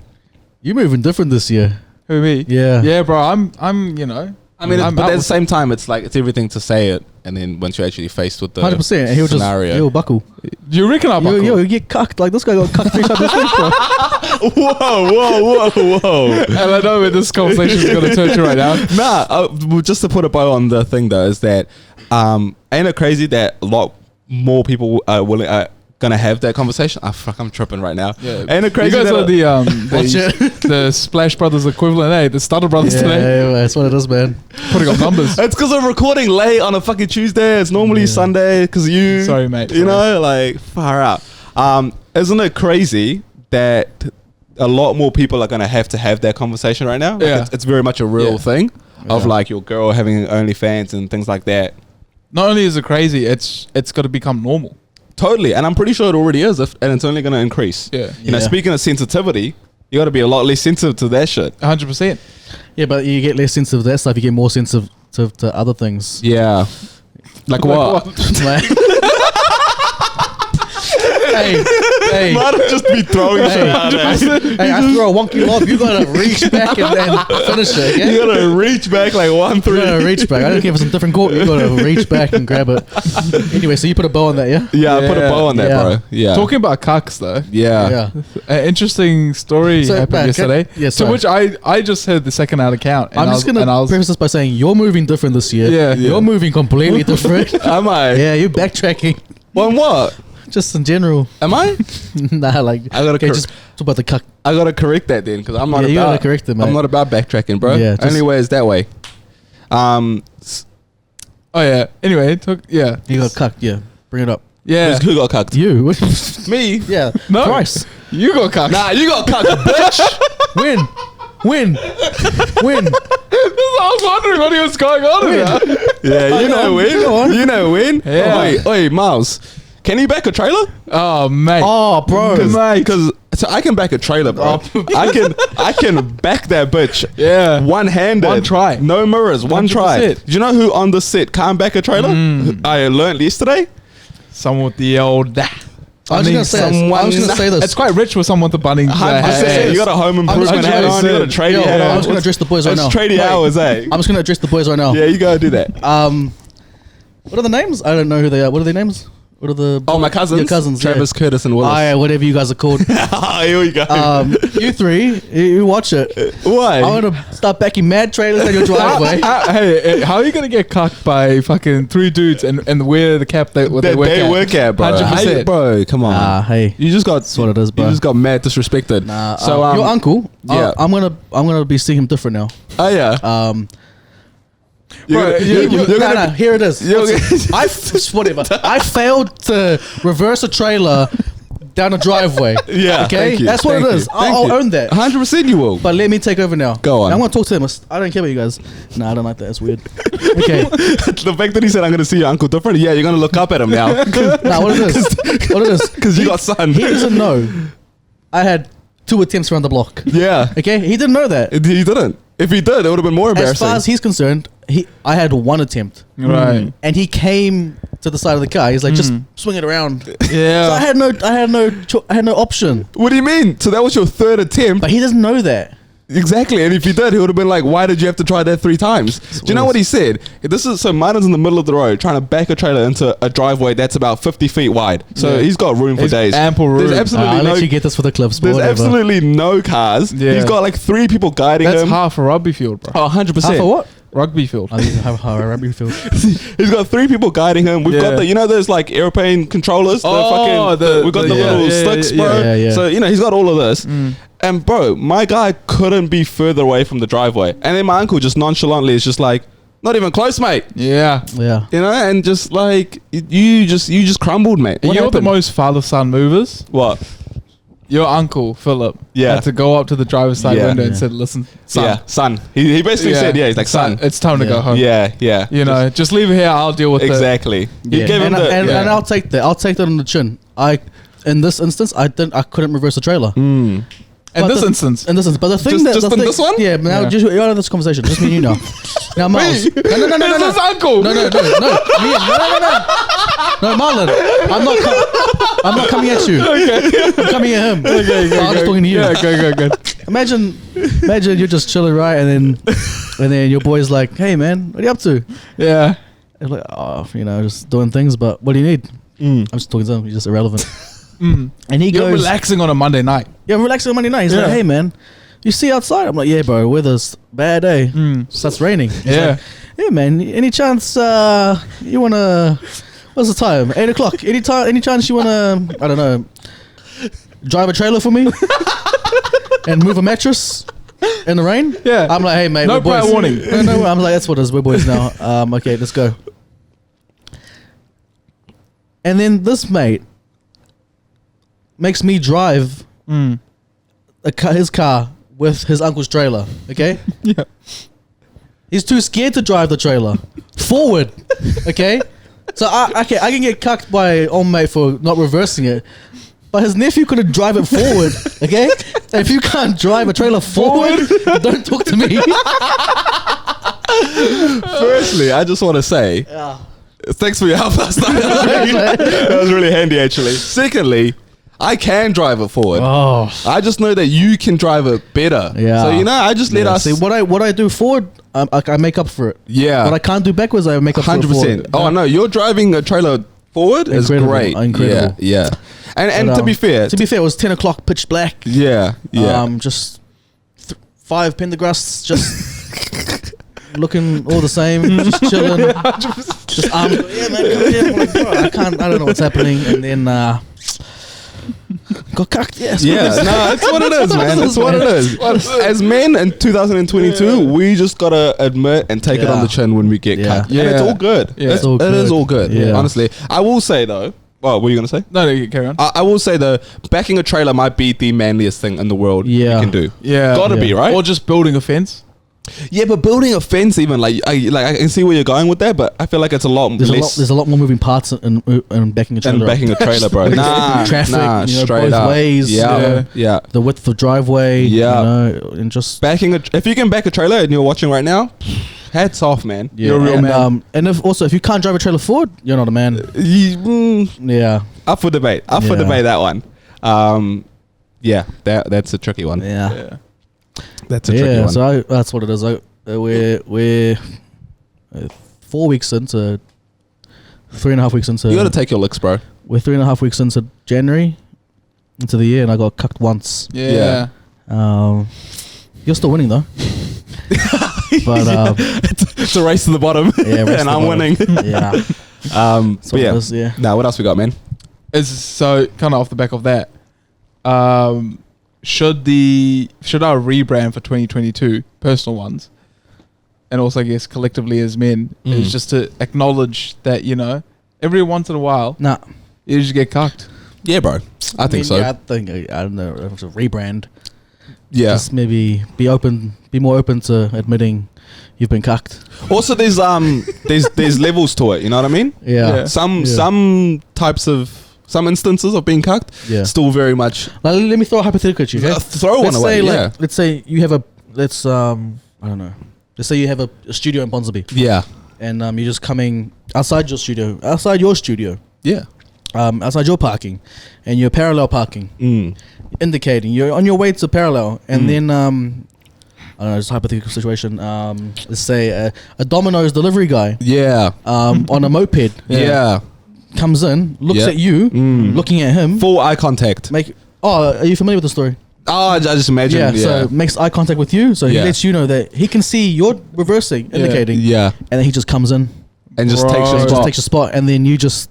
You're moving different this year. Who me? Yeah. Yeah, bro. I'm. You know. I mean, I'm but out at the with same time, it's like it's everything to say it, and then once you're actually faced with the 100%. And he'll scenario, he'll buckle. You reckon I'll buckle? Yo, you get cucked. Like this guy got cucked 3 times this week, bro. whoa. And I know where this conversation is going to turn to right now. Well, just to put a bow on the thing though, is that ain't it crazy that a lot more people are gonna have that conversation? Fuck, I'm tripping right now. Yeah. Ain't it crazy? You guys that are Watch it. the Splash Brothers equivalent, eh? The Stutter Brothers Yeah, today. that's what it is, man. Putting up numbers. It's because I'm recording late on a fucking Tuesday. It's normally Yeah. Sunday because you. Sorry, mate. You know, like far out. isn't it crazy that a lot more people are going to have that conversation right now? Yeah. It's very much a real thing of Yeah. like your girl having OnlyFans and things like that. Not only is it crazy, it's got to become normal. Totally. And I'm pretty sure it already is, and it's only going to increase. Yeah. You know, Yeah. speaking of sensitivity, you got to be a lot less sensitive to that shit. 100%. Yeah, but you get less sensitive to that stuff. You get more sensitive to other things. Yeah. Like what? Like- hey, Might have just be throwing shit out there. hey, I throw a wonky lob. You gotta reach back and finish it. Yeah? You gotta reach back like 1-3. You gotta reach back. I don't care if it's a different court. You gotta reach back and grab it. Anyway, so you put a bow on that, yeah? Yeah, I put a bow on that, Yeah. bro. Yeah. Talking about cucks, though. Yeah. An interesting story So, happened man, yesterday. yeah, to sorry. which I just heard the second out account. And I'm just gonna preface this by saying you're moving different this year. Yeah. You're moving completely different. Am I? Yeah, you're backtracking. On what? Just in general. Am I? Nah, like I gotta okay, just talk about the cuck. I gotta correct that then, because I'm not Yeah, you about. gotta correct it, mate. I'm not about backtracking, bro. Yeah, just- Only way is that way. Oh, yeah. Anyway, yeah. You got cucked, yeah. Bring it up. Yeah. Who got cucked? You. Me? Yeah. No. Thrice. You got cucked. Nah, you got cucked, bitch. Win. I was wondering what he was going on about. Yeah, you know Go when. on. You know when. Yeah. Oi, Miles. Can you back a trailer? Oh, mate. Oh, bro. Because so I can back a trailer, bro. I can back that bitch. Yeah. One-handed. One try. No mirrors. One try. 100%. Do you know who on the set can't back a trailer? I learned yesterday. Someone with the old... I was just gonna say this. It's quite rich with someone with the Bunnings. 100%. You got a home improvement hat on. You got a tradie Yo, hat on. I'm just gonna address the boys right It's now. tradie hours, eh? I'm just gonna address the boys right now. Yeah, you gotta do that. What are the names? I don't know who they are. What are their names? What are the Oh, my cousins. Your cousins, Travis, yeah. Curtis, and Willis. Yeah, whatever you guys are called. Here we go. You three, you watch it. Why? I want to start backing mad trailers on your driveway. Hey, how are you gonna get cucked by fucking three dudes and wear the cap that they work at? bro. 100%. Hey, bro, come on. Hey, You just got that's what it is, bro. You just got mad disrespected. Nah, So your uncle. yeah. I'm gonna be seeing him different now. Oh yeah. Bro, You're Nah, gonna- here it is. Whatever. I failed to reverse a trailer down a driveway. Yeah, Okay, thank you, that's what thank it is. you, thank I'll you. own that. 100% you will. But let me take over now. Go on. And I want to talk to him. I don't care about you guys. Nah, I don't like that. It's weird. Okay. The fact that he said I'm gonna see your uncle different, yeah, you're gonna look up at him now. Nah, what it is? What it is? Because you got son. He doesn't know. I had 2 attempts around the block. Yeah. Okay, he didn't know that. He didn't. If he did, it would have been more As embarrassing. far as he's concerned, I had 1 attempt, Right. and he came to the side of the car. He's like, just swing it around. So I Yeah. had no option. What do you mean? So that was your 3rd attempt? But he doesn't know that. Exactly. And if he did, he would have been like, why did you have to try that 3 times? Do you know what he said? So mine is in the middle of the road trying to back a trailer into a driveway that's about 50 feet wide. So Yeah. he's got room for He's days. ample room. There's absolutely I'll no... let you get this for the clips. But There's whatever. absolutely no cars. Yeah. He's got like 3 people guiding That's him. half a rugby field, bro. Oh, 100%. Half a what? Rugby field. I think I have a rugby field. He's got 3 people guiding him. We've got Yeah. the, those like airplane controllers. We've got the little sticks, bro. yeah. So, he's got all of this. And bro, my guy couldn't be further away from the driveway. And then my uncle just nonchalantly is just like, not even close, mate. Yeah. Yeah. And just like, you just crumbled, mate. And What you know what the happened? most father-son movers? What? Your uncle, Philip, Yeah. had to go up to the driver's side Yeah. window and Yeah. said, listen, son. Yeah, son. He basically said, he's like, son. It's time to Yeah. go home. Yeah. You know, just leave it here. I'll deal with it. Exactly. He Yeah. gave him and, the... and I'll take that. I'll take that on the chin. In this instance, I couldn't reverse a trailer. In But this the- instance. In this instance, but the thing Just- that just the in thing, this one? yeah. Now Yeah. you're out of this conversation. Just me and you now. Now, Miles. Me? No. It's his uncle. No, Marlon. I'm not coming at you. I'm coming at him. Okay, I'm just talking to you. Yeah, go. Imagine you're just chilling, right? And then your boy's like, "Hey, man, what are you up to?" Yeah. I'm like, "Oh, just doing things." But what do you need? I'm just talking to him. He's just irrelevant. And he You're goes, relaxing on a Monday night. "Yeah, I'm relaxing on Monday night." He's Yeah. like, "Hey, man, you see outside?" I'm like, "Yeah, bro, weather's bad day. Starts raining." He's Yeah. like, "Hey, man, any chance you wanna? What's the time? 8:00. Any chance you wanna? I don't know, drive a trailer for me and move a mattress in the rain?" Yeah. I'm like, "Hey, mate, No we're boys." prior warning. No. I'm like, "That's what it is. We're boys now." Okay, let's go. And then this mate makes me drive his car with his uncle's trailer. Okay. Yeah. He's too scared to drive the trailer forward. Okay. So I can get cucked by old mate for not reversing it. But his nephew couldn't drive it forward, okay? And if you can't drive a trailer forward, don't talk to me. Firstly, I just want to say, thanks for your help last night. That was really handy, actually. Secondly, I can drive it forward. Oh, I just know that you can drive it better. Yeah. So, I just let us... See, what I do forward, I make up for it. Yeah. What I can't do backwards, I make up 100%. for it forward. Oh, no, you're driving a trailer forward is great. Incredible. Yeah. And But, to be fair... it was 10 o'clock, pitch black. Yeah. Just 5 Pendergrasts, just looking all the same, just chilling. Just yeah, man, come here. I'm like, bro, I don't know what's happening. And then got cucked. Yes. Yeah, no, it's what it is, man. It's what it is. As men in 2022, we just gotta admit and take it on the chin when we get cucked. Yeah. And it's all good. Yeah. It's all It is all good. Yeah. Honestly, I will say though. Well, what were you gonna say? No, you carry on. I will say though, backing a trailer might be the manliest thing in the world you can do. Yeah. Gotta be, right? Or just building a fence. Yeah, but building a fence, even I can see where you're going with that, but I feel like it's a lot less There's a lot more moving parts in backing a than trailer. backing a trailer, bro. Traffic, straight both up. ways. Yeah. The width of driveway. Yeah. And just Backing if you can back a trailer and you're watching right now, hats off, man. You're a real man. And if you can't drive a trailer forward, you're not a man. Yeah. Up for debate. Up for debate, that one. That's a tricky one. Yeah. That's a tricky one. So that's what it is. We're 4 weeks into 3.5 weeks into. You got to take your licks, bro. We're 3.5 weeks into January, into the year, and I got cucked once. Yeah. You're still winning though. But it's a race to the bottom, and I'm winning. Yeah. But yeah. Now, what else we got, man? So kind of off the back of that, should our rebrand for 2022, personal ones, and also I guess collectively as men, is just to acknowledge that every once in a while, you just get cucked. Yeah, bro. I think so. Yeah, I don't know if it's a rebrand. Yeah. Just maybe be more open to admitting you've been cucked. Also, there's levels to it. You know what I mean? Yeah. Some instances of being cucked, still very much. Let me throw a hypothetical at you. Okay? Throw one away. Let's say you have I don't know. Let's say you have a studio in Ponsonby. Yeah. And you're just coming outside your studio. Outside your parking, and you're parallel parking, indicating you're on your way to parallel, and then I don't know, just a hypothetical situation. Let's say a Domino's delivery guy, on a moped, comes in, looks at you, looking at him, full eye contact. Are you familiar with the story? Oh, I just imagine. Yeah, so makes eye contact with you, so he lets you know that he can see you're reversing, indicating, and then he just comes in and just takes your spot, and then you just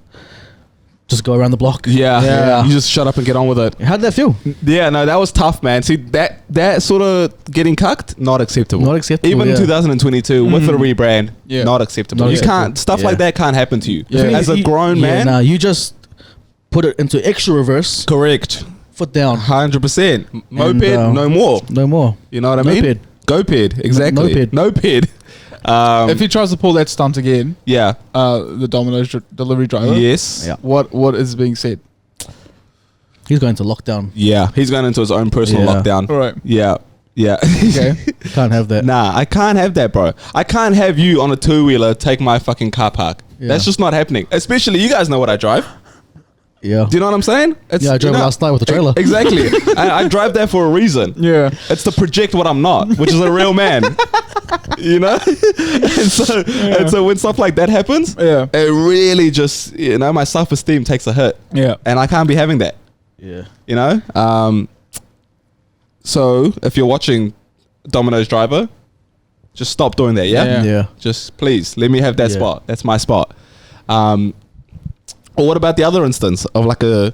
go around the block. Yeah. You just shut up and get on with it. How did that feel? Yeah, no, that was tough, man. See, that sort of getting cucked, not acceptable. Even in 2022 with the rebrand, not acceptable. Stuff like that can't happen to you. As a grown man. No, you just put it into extra reverse. Correct. Foot down. 100%. Moped, no more. No more. You know what I mean? Go-ped, exactly. No-ped. If he tries to pull that stunt again, the Domino's delivery driver, yes. Yeah. What is being said? He's going to lockdown. Yeah, he's going into his own personal lockdown. All right. Yeah. Okay. Can't have that. Nah, I can't have that, bro. I can't have you on a two-wheeler take my fucking car park. Yeah. That's just not happening. Especially, you guys know what I drive. Yeah. Do you know what I'm saying? I drove last night with the trailer. Exactly. I drive there for a reason. Yeah. It's to project what I'm not, which is a real man. and so when stuff like that happens, it really just, my self-esteem takes a hit. Yeah. And I can't be having that. Yeah. So if you're watching Domino's driver, just stop doing that, Yeah. Just please, let me have that spot. That's my spot. Or what about the other instance of like a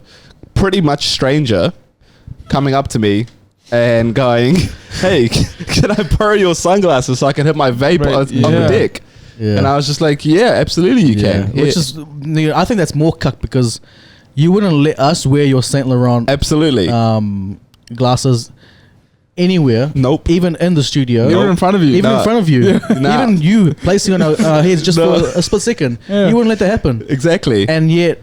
pretty much stranger coming up to me and going, "Hey, can I borrow your sunglasses so I can hit my vape on the deck?" Yeah. And I was just like, "Yeah, absolutely, you can." Which is, I think that's more cuck because you wouldn't let us wear your Saint Laurent Absolutely. glasses anywhere. Nope. Even in the studio. Even in front of you. Even in front of you. Nah. Even you placing on our heads just for a split second. Yeah. You wouldn't let that happen. Exactly. And yet,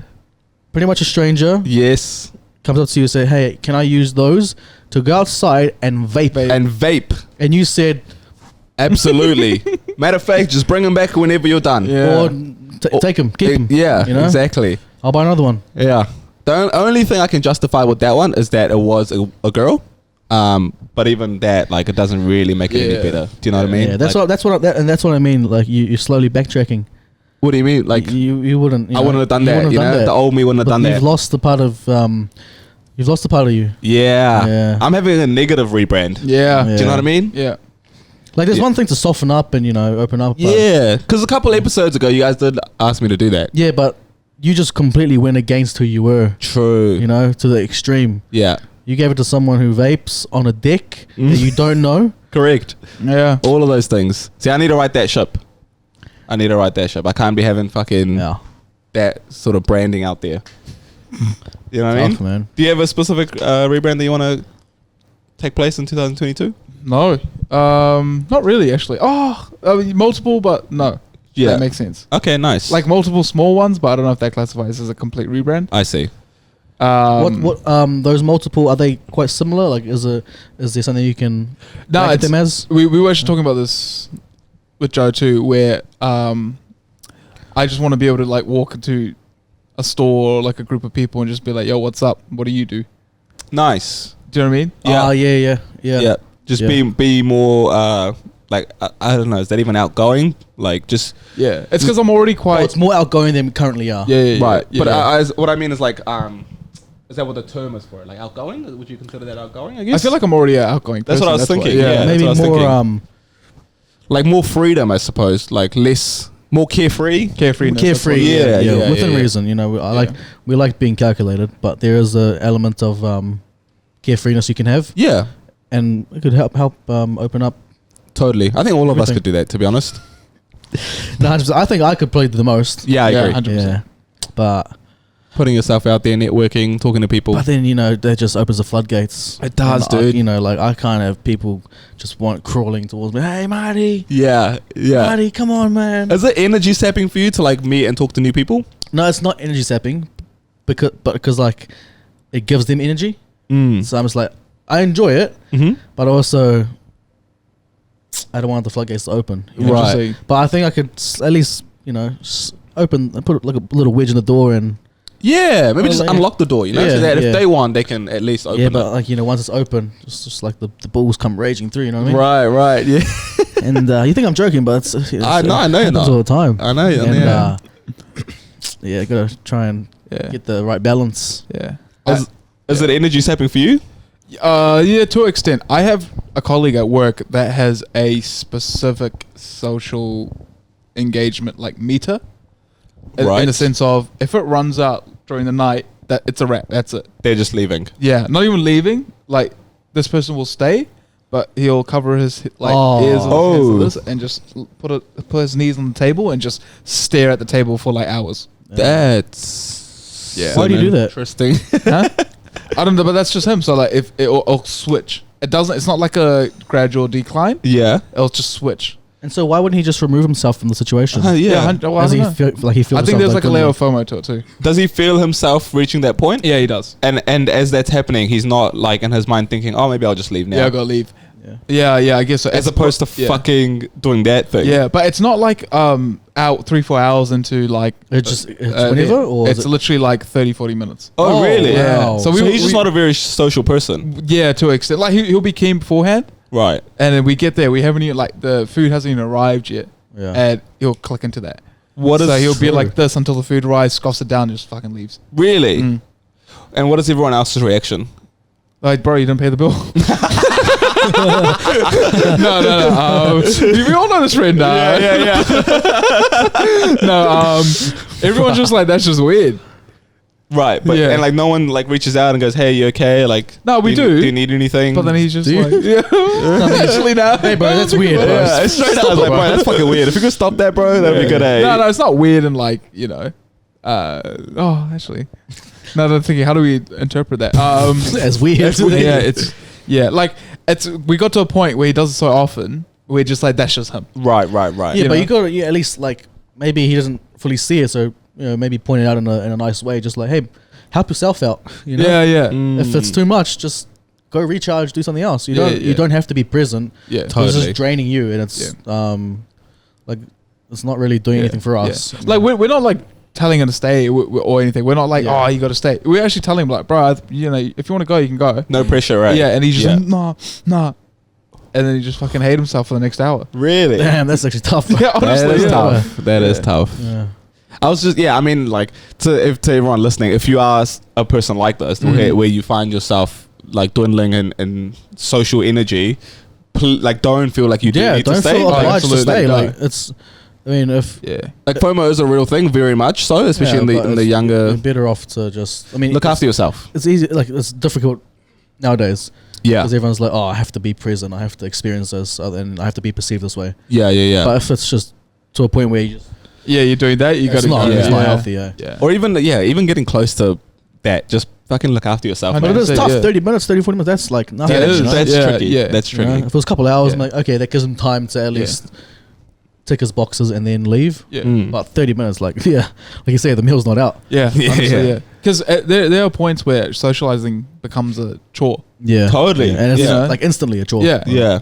pretty much a stranger Yes. comes up to you and say, hey, can I use those to go outside and vape? And vape. And you said, Absolutely. Matter of fact, just bring them back whenever you're done. Yeah. or take them, keep them. Yeah, you know? exactly. I'll buy another one. Yeah. The only thing I can justify with that one is that it was a girl. But even that, like, it doesn't really make it any better. Do you know what I mean? Yeah, that's like, that's what I mean. Like you're slowly backtracking. What do you mean? Like, You wouldn't. I wouldn't have done that. wouldn't You have know, done that. the old me wouldn't have But done that. You've lost the part of You've lost the part of you. Yeah. Yeah. I'm having a negative rebrand. Yeah. Do you know what I mean? Yeah. Like there's Yeah. one thing to soften up and open up. But Yeah. Because a couple episodes ago, you guys did ask me to do that. yeah, but you just completely went against who you were. True. To the extreme. Yeah. You gave it to someone who vapes on a deck that you don't know. Correct. Yeah. All of those things. See, I need to write that ship. I can't be having fucking Yeah. that sort of branding out there. You know what I mean? Tough, man. Do you have a specific rebrand that you want to take place in 2022? No. Not really, actually. Oh, I mean, multiple, but no. Yeah. That makes sense. Okay, nice. Like multiple small ones, but I don't know if that classifies as a complete rebrand. I see. What those multiple, are they quite similar? Like is there something you can No, bracket it's, them as? we were actually talking about this with Joe too, where I just want to be able to like walk into a store or like a group of people and just be like, yo, what's up? What do you do? Nice. Do you know what I mean? Yeah. Yeah. Just Yeah. be more like I don't know. Is that even outgoing? Like just Yeah. It's because I'm already Oh, quite. it's more outgoing than we currently are. Yeah. right. Yeah, but yeah. what I mean is like is that what the term is for it? Like outgoing? Would you consider that outgoing? I guess. I feel like I'm already an outgoing. That's what I person, was why. thinking, yeah. Maybe that's what I was more thinking. Like more freedom, I suppose. Like more carefree. Carefree. carefree. Yeah, within yeah. reason. We like being calculated, but there is a element of carefreeness you can have, Yeah. and it could help open up. Totally. I think all of us Everything. could do that, to be honest. No, 100%. I think I could play the most. Yeah, I Yeah, agree. 100%. Yeah, but Putting yourself out there, networking, talking to people. then that just opens the floodgates. It does, And dude. like I can't have people just crawling towards me. Hey, Marty, Yeah. Marty, come on, man. Is it energy sapping for you to like meet and talk to new people? No, it's not energy sapping, because like it gives them energy. So I'm just like, I enjoy it, Mm-hmm. but also I don't want the floodgates to open. Right. Interesting. But I think I could at least open, put like a little wedge in the door, and Yeah, maybe Well, just like- unlock the door, so that if they want, they can at least open yeah, it. but like once it's open, just like the bulls come raging through. You know what I mean? Right, yeah. And you think I'm joking, but it's I know you're happens not. all the time. I know, And, yeah. yeah, gotta try and Yeah. get the right balance. Yeah. Is it energy sapping for you? Yeah, to an extent. I have a colleague at work that has a specific social engagement like meter. In Right. the sense of if it runs out during the night, that it's a wrap. That's it. They're just leaving. Yeah, not even leaving. Like this person will stay, but he'll cover his like ears and Oh. hands like this and just put his knees on the table and just stare at the table for like hours. That's Yeah. Why do you do that? Interesting. Huh? I don't know, but that's just him. So like if it'll switch. It doesn't. It's not like a gradual decline. Yeah. It'll just switch. And so why wouldn't he just remove himself from the situation? Yeah. Well, I Does don't he know. feel like he feels? I think there's himself like a layer good of FOMO to it too. Does he feel himself reaching that point? Yeah, he does. And as that's happening, he's not like in his mind thinking, oh, maybe I'll just leave now. Yeah, I gotta leave. Yeah. Yeah, I guess so. As opposed to yeah. fucking doing that thing. Yeah, but it's not like out 3-4 hours into like It's whenever, or it's is it? literally like 30-40 minutes. Oh, Oh, really? wow. So, he's just not a very social person. Yeah, to an extent. Like he'll be keen beforehand, Right. and then we get there. We haven't even like the food hasn't even arrived yet, Yeah. and he'll click into that. What is So he'll be true? like this until the food arrives, scoffs it down, and just fucking leaves. Really? Mm. And what is everyone else's reaction? Like, bro, you didn't pay the bill. No. We all know this friend. yeah. No, everyone's just like, that's just weird. Right, but Yeah. and like no one like reaches out and goes, "Hey, you okay?" Like, No, we do. Do you need anything? But then he's just Do you? like, yeah. Actually, no. Hey, bro, that's weird, bro. yeah, straight out. I was like, bro, that's fucking weird. If you could stop that, bro, that'd be good. Eh? No, it's not weird and like, you know. Oh, actually. No, I'm thinking, how do we interpret that? As weird. We got to a point where he does it so often. We're just like, that's just him. Right. Yeah, You but know? you got to at least like maybe he doesn't fully see it, so maybe point it out in a nice way, just like, hey, help yourself out. Yeah. If it's too much, just go recharge, do something else. You don't have to be present. Yeah, It's totally. just draining you, and it's like it's not really doing anything for us. Yeah. Like we're not like telling him to stay or anything. We're not like, oh, you got to stay. We're actually telling him like, bro, if you want to go, you can go. No pressure, right? Yeah, and he's just nah. And then he just fucking hate himself for the next hour. Really? Damn, that's actually tough. Yeah, honestly, That is yeah. tough. That is tough. Yeah. I was just, I mean, like, to everyone listening, if you are a person like this, where you find yourself like dwindling in social energy, like, don't feel like you do need to don't stay. feel Like, obliged to absolutely stay. don't. Like it's, I mean, if Like, FOMO is a real thing, very much so, especially but in the it's- younger. you're better off to just. I mean, Look after yourself. It's easy. Like it's difficult nowadays. Yeah. Because everyone's like, oh, I have to be present. I have to experience this, and I have to be perceived this way. Yeah. But if it's just to a point where you just, you're doing that. You got it's to not, go. it's not Yeah. healthy. Yeah. Yeah. Or even getting close to that, just fucking look after yourself. I But Man. it is Yeah. tough. Yeah. 30 minutes, 30, 40 minutes. That's like nothing. Yeah, you know? that's Yeah, tricky. yeah. That's You know, tricky. if it was a couple of hours, Yeah. I'm like, okay, that gives him time to at least tick his boxes and then leave. Yeah. But 30 minutes, like like you say, the meal's not out. Yeah. Yeah. Yeah. Because there are points where socializing becomes a chore. Yeah, Totally. Yeah. And it's Yeah. like instantly a chore. Yeah. Yeah.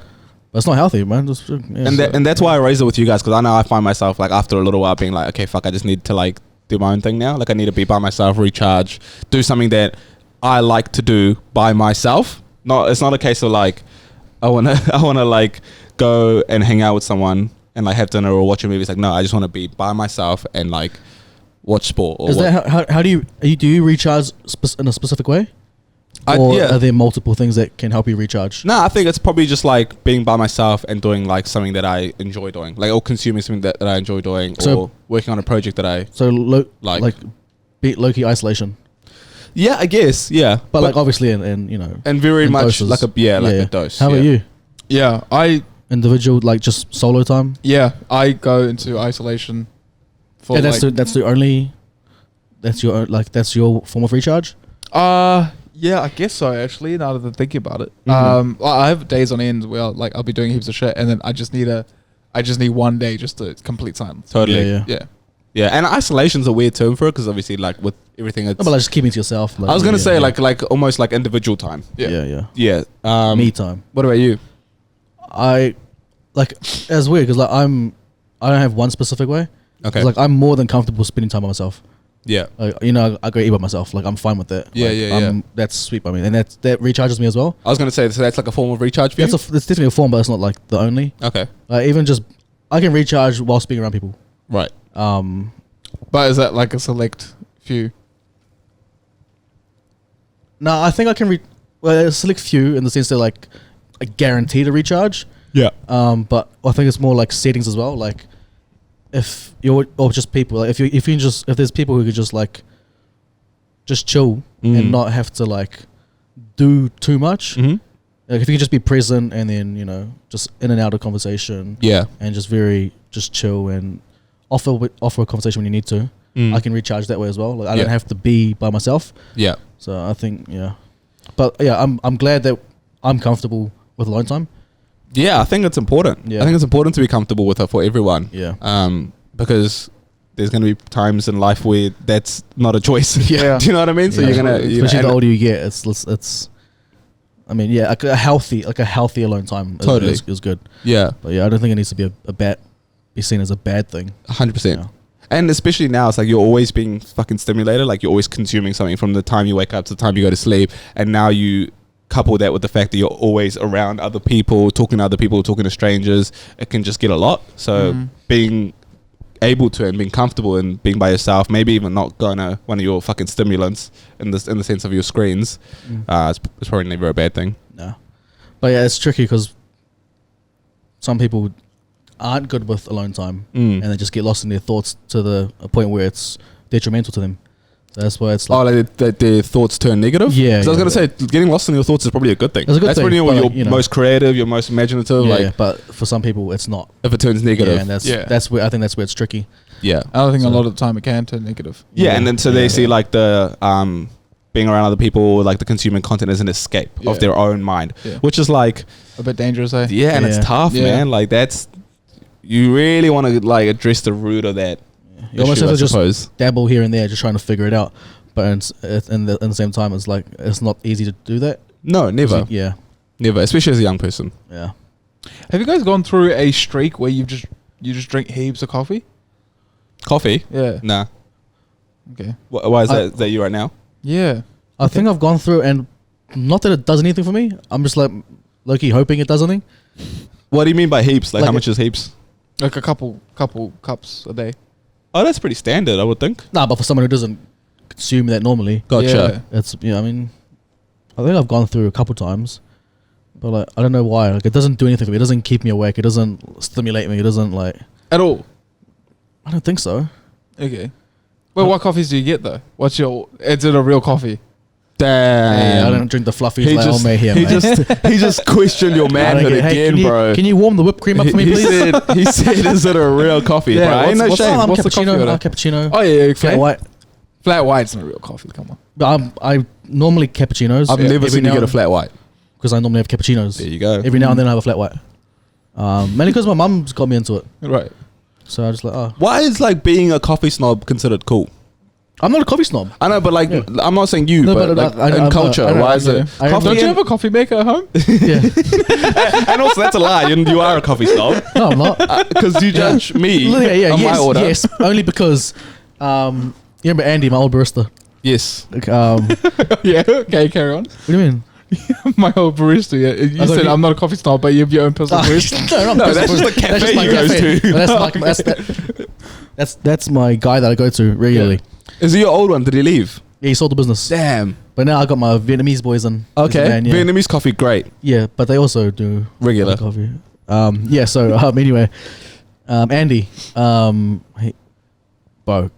But it's not healthy, man. Just, And that's why I raised it with you guys, because I know I find myself like after a little while being like, okay, fuck, I just need to like do my own thing now. Like I need to be by myself, recharge, do something that I like to do by myself. It's not a case of like I wanna like go and hang out with someone and like have dinner or watch a movie. It's like, no, I just want to be by myself and like watch sport. Or is that how do you recharge in a specific way? Or are there multiple things that can help you recharge? No, I think it's probably just like being by myself and doing like something that I enjoy doing, like or consuming something that I enjoy doing, So- or working on a project that I So like. low-key isolation. Yeah, I guess. Yeah, But like obviously in you know. and very in much doses. like a dose. How about you? Yeah. Individual, like just solo time? I go into isolation. For Yeah, that's the only. That's your form of recharge. Yeah, I guess so. Actually, now that I'm thinking about it, Mhm. I have days on end where like I'll be doing heaps of shit, and then I just need one day just to complete silence. Totally. Yeah. Yeah, And isolation's a weird term for it because obviously, like with everything, it's. No, but like just keeping to yourself. Like, I was gonna say yeah. like almost like individual time. yeah. Yeah. Me time. What about you? I like it's weird because like I don't have one specific way. Okay. 'Cause, like I'm more than comfortable spending time by myself. Yeah. Like, I go eat by myself. Like I'm fine with that. Yeah, Like, yeah. That's sweet by me, and that recharges me as well. I was gonna say so that's like a form of recharge for you. That's definitely a form, but it's not like the only. Okay. Even just I can recharge whilst being around people. Right. But is that like a select few? No, I think I can a select few in the sense that like I guarantee to recharge. Yeah. But I think it's more like settings as well. Like if you're or just people. Like if there's people who could just like just chill and not have to like do too much. Mm-hmm. Like if you can just be present and then just in and out of conversation. Yeah. And just chill and offer a conversation when you need to. I can recharge that way as well. Like I don't have to be by myself. Yeah. So I think but I'm glad that I'm comfortable with alone time. Yeah, I think it's important. Yeah. I think it's important to be comfortable with it for everyone. Yeah. Because there's going to be times in life where that's not a choice. Yeah. Do you know what I mean? So Yeah. you're gonna, especially the older you get, it's. I mean, like a healthy alone time. Totally. is good. Yeah, But I don't think it needs to be be seen as a bad thing. 100%. Yeah. And especially now, it's like you're always being fucking stimulated. Like you're always consuming something from the time you wake up to the time you go to sleep. And now you couple that with the fact that you're always around other people, talking to strangers. It can just get a lot. So being able to and being comfortable and being by yourself, maybe even not going to one of your fucking stimulants in the sense of your screens, it's probably never a bad thing. No. But yeah, it's tricky because some people aren't good with alone time and they just get lost in their thoughts to a point where it's detrimental to them. So that's why it's like... Oh, like their thoughts turn negative? Yeah. So I was going to say, getting lost in your thoughts is probably a good thing. It's a good that's thing, when but, you're most creative, you're most imaginative. yeah, but for some people it's not. If it turns negative. Yeah, and that's where I think that's where it's tricky. Yeah. I don't think a lot of the time it can turn negative. Yeah, and then so they see like the being around other people, like the consuming content is an escape of their own mind, which is like a bit dangerous, eh? Yeah, and it's tough, man. Like that's, you really want to like address the root of that. You almost have to just dabble here and there, just trying to figure it out. But in the same time, it's like it's not easy to do that. No, never. Yeah, never, especially as a young person. Yeah. Have you guys gone through a streak where you just drink heaps of coffee? Coffee? Yeah. Nah. Okay. Why is that? Is that you right now? Yeah. I think I've gone through, and not that it does anything for me. I'm just like low-key hoping it does something. What do you mean by heaps? Like how much is heaps? Like a couple cups a day. Oh, that's pretty standard, I would think. Nah, but for someone who doesn't consume that normally, gotcha. It's I mean, I think I've gone through a couple times, but like I don't know why. Like it doesn't do anything for me. It doesn't keep me awake. It doesn't stimulate me. It doesn't like at all. I don't think so. Okay. Well, what coffees do you get though? What's your? Is it a real coffee? Damn. Yeah, I don't drink the fluffies like just, here, he mate. he just questioned your manhood again, bro. Can you warm the whipped cream up for me, please? He said, is it a real coffee, bro? Ain't no shame. I'm What's the coffee order? cappuccino. Oh yeah, flat white. Flat white's not real coffee. Come on. But I normally cappuccinos. I've never seen you get a flat white. Because I normally have cappuccinos. There you go. Every now and then I have a flat white. Mainly because my mum's got me into it. Right. So I just like, oh. Why is like being a coffee snob considered cool? I'm not a coffee snob. I know, but like, I'm not saying you, but like, in culture, why is it? Don't you have a coffee maker at home? Yeah. And also, that's a lie. You are a coffee snob. No, I'm not. Because you judge me on my order. Yes, only because, you remember Andy, my old barista? Yes. Yeah, okay, carry on. What do you mean? My old barista, yeah. You said I'm not a coffee snob, but you have your own personal barista. No, that's just the cafe you go to. That's my guy that I go to regularly. Yeah. Is he your old one? Did he leave? Yeah, he sold the business. Damn. But now I got my Vietnamese boys in. Okay. Van, yeah. Vietnamese coffee, great. Yeah, but they also do regular coffee. Yeah. So anyway, Andy, bro,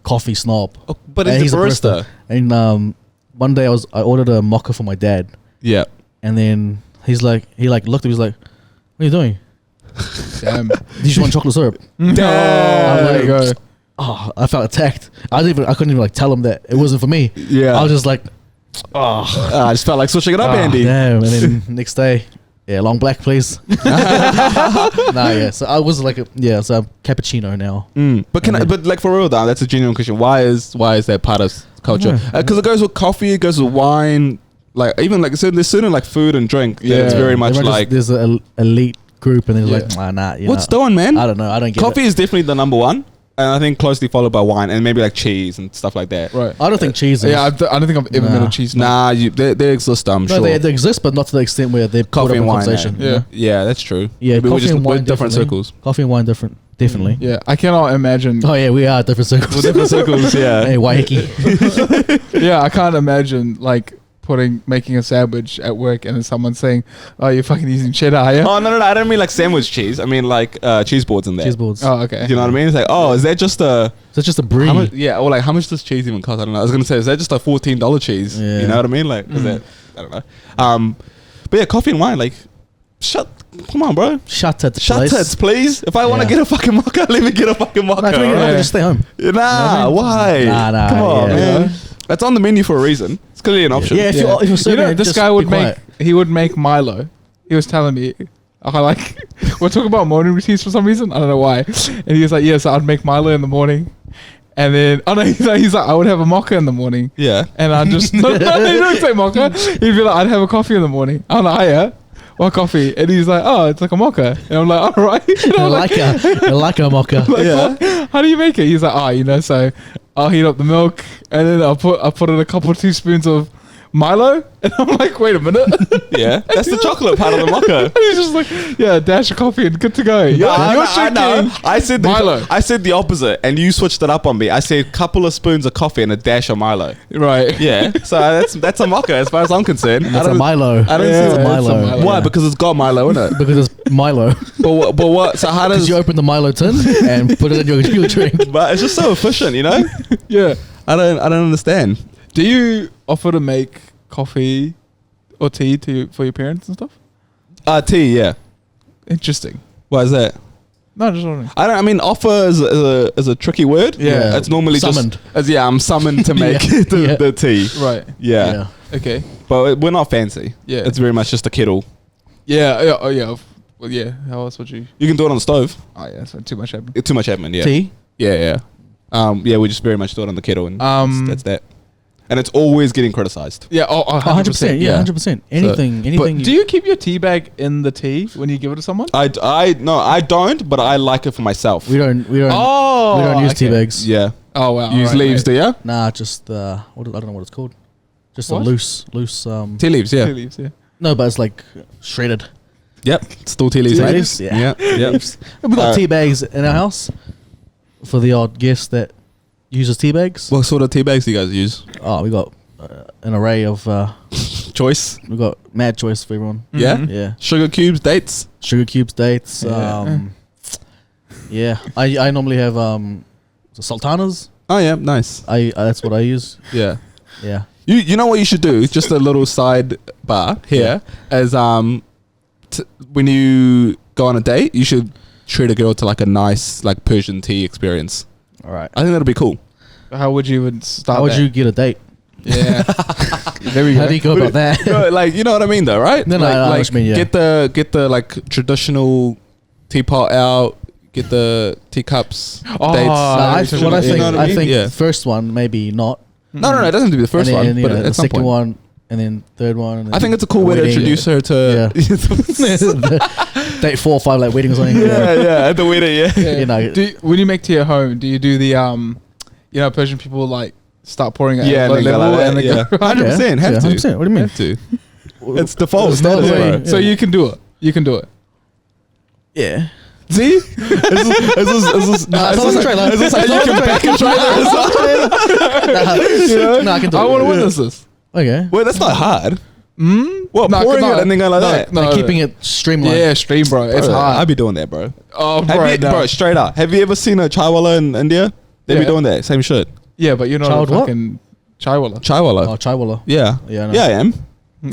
coffee snob. Oh, but he's a barista. And one day I ordered a mocha for my dad. Yeah. And then he looked at me. He's like, "What are you doing?" Damn. Do you just want chocolate syrup? Damn. There you go. Oh, I felt attacked. I couldn't even like tell him that it wasn't for me. Yeah. I was just like, I just felt like switching it up, Andy. Damn. And then next day, yeah, long black, please. Yeah. So I was like, so I'm cappuccino now. But but like for real though, that's a genuine question. Why is that part of culture? Because it goes with coffee, it goes with wine, like even like there's certain like food and drink. Yeah, it's very much like there's an elite group, and then like, nah. What's the one, man? I don't know. I don't get coffee is definitely the number one. And I think closely followed by wine and maybe like cheese and stuff like that. Right. I don't think cheese is. Yeah, I don't think I've ever been a cheese. Nah, they exist, I'm sure. They exist, but not to the extent where they're coffee and wine. Yeah, that's true. Yeah, maybe coffee and wine different circles. Coffee and wine different, definitely. Yeah, I cannot imagine. Oh yeah, we are different circles. We're different circles, yeah. Hey, Waiheke. Yeah, I can't imagine like making a sandwich at work and then someone saying, "Oh, you're fucking using cheddar, are you?" Oh no, I don't mean like sandwich cheese. I mean like cheese boards in there. Cheese boards. Oh, okay. Do you know what I mean? It's like, is that just a? So it's just a brie. Or like how much does cheese even cost? I don't know. I was gonna say, is that just a $14 cheese? Yeah. You know what I mean? Like, is that? I don't know. But yeah, coffee and wine. Like, come on, bro. Shut it, please. If I want to get a fucking mocha, let me get a fucking mocha. Nah, just stay home. Nah, why? Nah. Come on, man. That's on the menu for a reason. It's clearly an option. Yeah, if you're serving this guy would make Milo. He was telling me, we're talking about morning routines for some reason. I don't know why. And he was like, so I'd make Milo in the morning. And then, he's like, I would have a mocha in the morning. Yeah. And I just, no, he didn't say mocha. He'd be like, I'd have a coffee in the morning. I'm like, yeah. What coffee? And he's like, it's like a mocha. And I'm like, all right. I like a mocha. How do you make it? He's like, so I'll heat up the milk and then I'll put in a couple of teaspoons of Milo. And I'm like, wait a minute. Yeah, that's the chocolate part of the mocha. And he's just like, a dash of coffee and good to go. I know. I said Milo. I said the opposite, and you switched it up on me. I said couple of spoons of coffee and a dash of Milo. Right. Yeah. So that's a mocha as far as I'm concerned. It's a Milo. I don't see it's a Milo. Why? Because it's got Milo in it. Because it's Milo. But what? So how does you open the Milo tin and put it in your drink? But it's just so efficient, you know? Yeah. I don't understand. Do you offer to make coffee or tea for your parents and stuff? Tea, yeah. Interesting. Why is that? No, just wondering. I mean, offer is a tricky word. Yeah. It's normally Summoned. I'm summoned to make the tea. Right. Yeah. Okay. But we're not fancy. Yeah. It's very much just a kettle. Yeah. Yeah. Oh, yeah. Well, yeah. How else would you? You can do it on the stove. Oh, yeah. So too much admin. Too much admin, yeah. Tea. Yeah. We just very much do it on the kettle, and that's that. And it's always getting criticized. Yeah. Oh, 100%. Yeah, 100%. Anything. But do you keep your tea bag in the tea when you give it to someone? I don't, but I like it for myself. We don't Oh. use tea bags. Yeah. Oh wow. Use leaves, do ya? Nah, just I don't know what it's called. Just What? a loose. Tea leaves, yeah. Tea leaves. Yeah. No, but it's like shredded. Yep. Still tea leaves. Tea eh? leaves? Yeah. Yep. We got tea bags in our house for the odd guest that uses tea bags. What sort of tea bags do you guys use? Oh, we got an array of. Choice? We got mad choice for everyone. Yeah? Mhm. Yeah, Sugar cubes, dates? sugar cubes, dates. Yeah. Yeah, I normally have sultanas. Oh, yeah. Nice. I that's what I use. Yeah. Yeah. You know what you should do? Just a little side bar here. As when you go on a date, you should treat a girl to like a nice like Persian tea experience. All right. I think that'll be cool. How would you even start? How would that? you get a date? Yeah. There we go. How do you go about that? No, like you know what I mean, though, right? No, like, I know like what you mean, yeah. get the like traditional teapot out. Get the teacups. Oh, dates. I you what I know think, what I I mean? think Yeah. the first one maybe not. No, it doesn't have to be the first and then, one, you but know, at the some second point. one, and then third one. And I think it's a cool way to wedding. introduce her to. Date 4 or 5 like wedding or something. Yeah, at the wedding, yeah. You know. When you make tea at home, do you do the Persian people like start pouring it Yeah, at a and they go level like and that, they yeah. go 100%, have to. 100%. What do you mean? Have to. It's default It's not standard, the way- bro. So you can do it. You can do it. Yeah. See? Is this No, it's not a trailer. is this how you can back a trailer? No, I can do I it. want to witness this. Okay. Well, that's not hard. Mm? What, pouring it and then going like that? Like keeping it streamlined. Yeah, stream, bro. It's Bro, hard. I'd be doing that, bro. Oh, Have bro, you, no. bro, straight up. Have you ever seen a chaiwala in India? They be Yeah. doing that same shit. Yeah, but you're not Child a what? fucking chaiwala. Chaiwala. Oh, chaiwala. Yeah. Yeah, I know. Yeah, I am.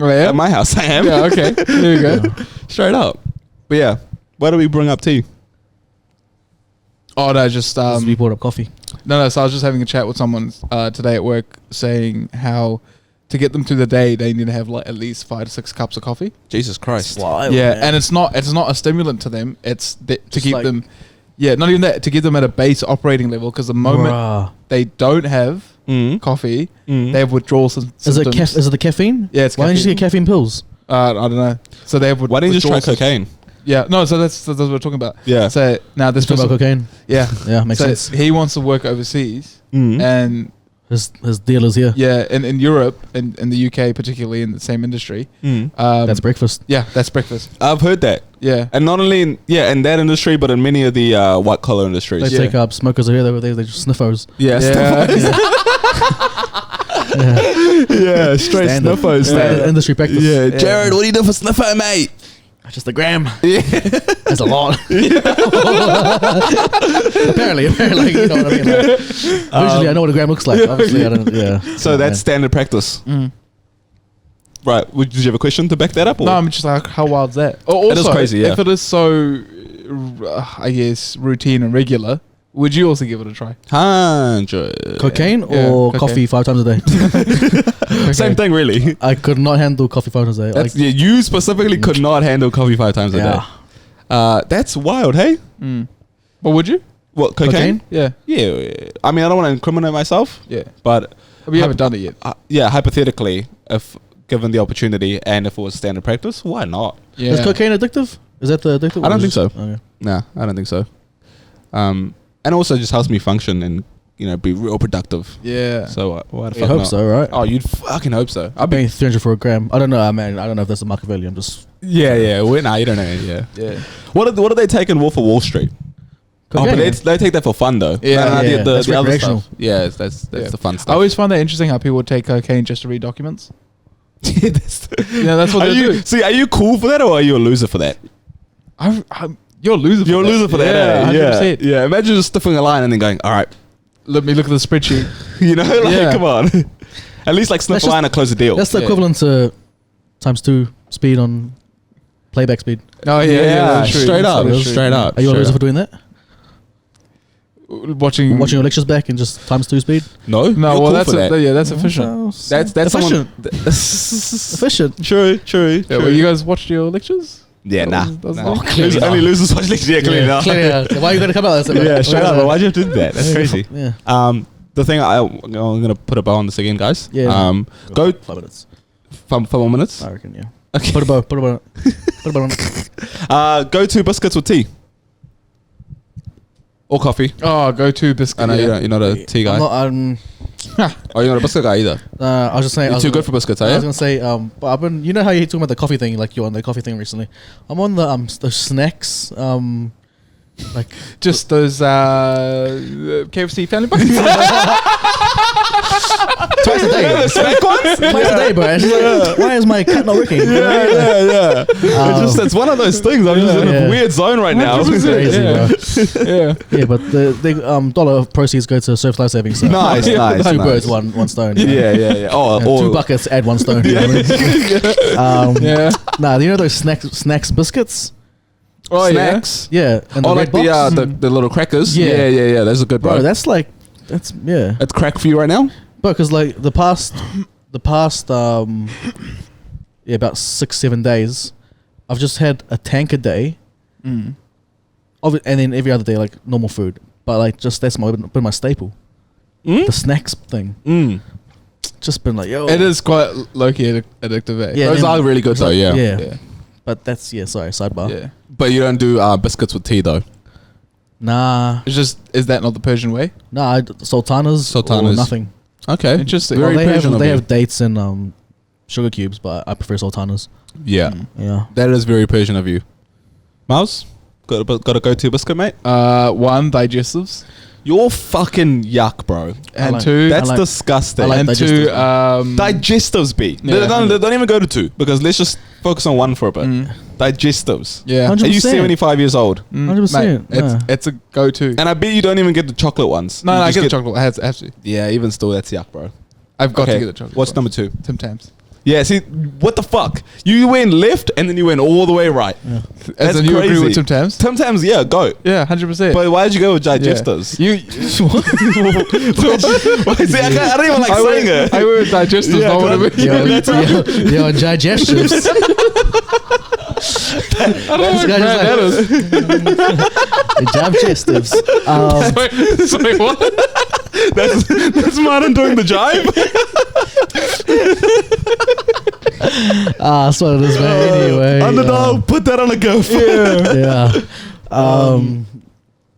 Oh, yeah? At my house, I am. Yeah, okay. There you go. Straight up. But yeah, why do we bring up tea? Oh, no, just We brought up coffee. no. So I was just having a chat with someone today at work, saying how to get them through the day, they need to have like at least 5 to 6 cups of coffee. Jesus Christ. Yeah, and it's not a stimulant to them. It's to Just keep like- them. Yeah, not even that, to give them at a base operating level. Because the moment Bruh. they don't have Mm. coffee, Mm. they have withdrawal symptoms. Is it the caffeine? Yeah, it's Why don't you just get caffeine pills? I don't know. So they have. Why didn't you just try withdrawal cocaine? Yeah, no. So that's what we're talking about. Yeah. So now this Let's talk about person, cocaine. yeah, Yeah, makes so sense. he wants to work overseas, Mm. and His deal is here. yeah, in Europe and in the UK particularly in the same industry. Mm. That's breakfast. Yeah, that's breakfast. I've heard that. Yeah, And not only in that industry, but in many of the white collar industries. They Yeah. take up smokers are here. They just sniffos. Yeah, yeah. straight Standard. sniffos. Standard industry practice. Yeah, Jared, what do you do for sniffer, mate? Just a gram. Yeah. That's a lot. apparently, you know what I mean. Like, visually, I know what a gram looks like. Obviously, I don't. Yeah. So that's standard practice. Mm. Right. Did you have a question to back that up? Or? No, I'm just like, how wild's that? Also, It is crazy, yeah. If it is so, I guess, routine and regular, would you also give it a try? 100. Cocaine Yeah, or cocaine. coffee 5 times a day. Same thing, really. I could not handle coffee 5 times a day. That's, yeah, you specifically could not handle coffee 5 times a yeah. day. That's wild, hey? Mm. But would you? What, cocaine? Yeah, Yeah. I mean, I don't want to incriminate myself, yeah. but But you haven't done it yet. yeah, hypothetically, if given the opportunity and if it was standard practice, why not? Yeah. Is cocaine addictive? Is that the addictive? I don't or think is- so. Okay. Nah, I don't think so. And also just helps me function and, be real productive. Yeah. So why the I fuck hope not? so, right? Oh, you'd fucking hope so. I'm paying 300 for a gram. I don't know, man. I don't know if that's a Machiavelli. I'm just Yeah. Nah, you don't know. Yeah. Yeah. What do they take in Wolf of Wall Street? Oh, but cocaine. they take that for fun though. Yeah, Nah, yeah, that's the other recreational. stuff. Yeah, that's Yeah. the fun I stuff. always find that interesting how people would take cocaine just to read documents. That's Yeah, that's what are they you, do. See, are you cool for that or are you a loser for that? You're a loser. You're a loser for that. Yeah, eh? 100%. Yeah. Imagine just stiffing a line and then going, all right, Let me look at the spreadsheet. like, Yeah. come on. At least like sniff That's a line and close the deal. That's the Yeah. equivalent to times 2 speed on playback speed. Oh Yeah, that's true. straight up, That's true. straight up. Are you a straight loser up. for doing that? Watching Watching your lectures back in just ×2 speed? No, No, you're well cool that's for that. that's efficient. That's someone. Efficient. True. Yeah, well, you guys watched your lectures? Yeah, nah. That's nah. not- clearly Only not. losers watch lectures. Yeah, clearly not. Clearly, why are you going to come out? Yeah, straight up. Why'd you have to do that? That's crazy. Yeah. The thing I'm gonna put a bow on this again, guys. Yeah. Go 5 minutes. 5 more minutes. I reckon, yeah. Okay. Put a bow. Put a bow. Put a bow on it. Go to biscuits with tea or coffee. Oh, go to biscuit. I know yeah. you're not a tea guy. I'm not, Oh, you're not a biscuit guy either. I was just saying. You're too good for biscuits, are I was you? gonna say, but I've been. You know how you're talking about the coffee thing, like you're on the coffee thing recently. I'm on the snacks, like Just those KFC family buckets. twice a day. Snack ones? Twice a day, bro. It's just like, why is my cut not working? Yeah. It's one of those things. I'm just in Yeah. a weird zone right now. Crazy, Yeah. bro. yeah. Yeah, but the dollar proceeds go to Surf Life Savings. So Nice, nice. two nice. birds, one stone. Yeah. Oh, Yeah, or 2 buckets, add 1 stone. You know what I mean? Yeah. Nah, you know those snacks biscuits? Oh snacks. Yeah, and Oh, the like red box. the little crackers. Yeah. Yeah. Those are good, bro. Bro, that's yeah. It's crack for you right now. But because like the past about 6-7 days, I've just had a tank a day, Mm. and then every other day like normal food. But like just that's been my staple. Mm? The snacks thing. Mm. Just been like yo. It is quite low-key addictive, eh? Yeah, Those then- are really good though. Yeah. Yeah. But that's sorry, sidebar. Yeah. But you don't do biscuits with tea though. Nah, It's just, is that not the Persian way? sultanas or Sultanas. nothing. Okay. Interesting. Very Well, Persian of they you. have dates and sugar cubes, but I prefer sultanas. Yeah. Mm. Yeah. That is very Persian of you. Mouse, got a go-to biscuit, mate. One, digestives. You're fucking yuck, bro. And like- two, That's like- disgusting. I like and digestives. two, digestives, B. Yeah. They don't even go to 2 because let's just focus on 1 for a bit. Digestives. yeah. 100%. Are you 75 years old? 100%, Mate, yeah. it's a go-to. And I bet you don't even get the chocolate ones. No, You I just get the chocolate. I have to. Yeah, even still, that's yuck, bro. I've got to Okay, get the chocolate. what's one. number 2? Tim Tams. Yeah, see, what the fuck? You went left and then you went all the way right. As That's in you agree crazy. with Tim Tams? Tim Tams, yeah, go. Yeah, 100%. But why did you go with digestives? You. See, I don't even like saying it. I went with digestives. Yeah, not what good. it means. Yo, digestives. I don't know what brand that is. Digestives. Sorry, what? That's Martin doing the jive. That's what it is, man. Anyway. Underdog, put that on a GIF. Yeah.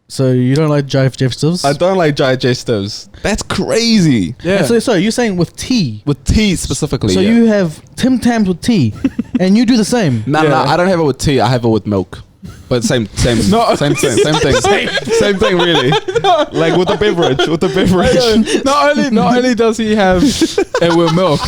So you don't like digestives? I don't like digestives. That's crazy. Yeah. So sorry, you're saying with tea. With tea specifically. So yeah. you have Tim Tams with tea, and you do the same. No, Yeah. I don't have it with tea. I have it with milk. But same thing. Same thing, really. Like with the beverage. Not only does he have it with milk,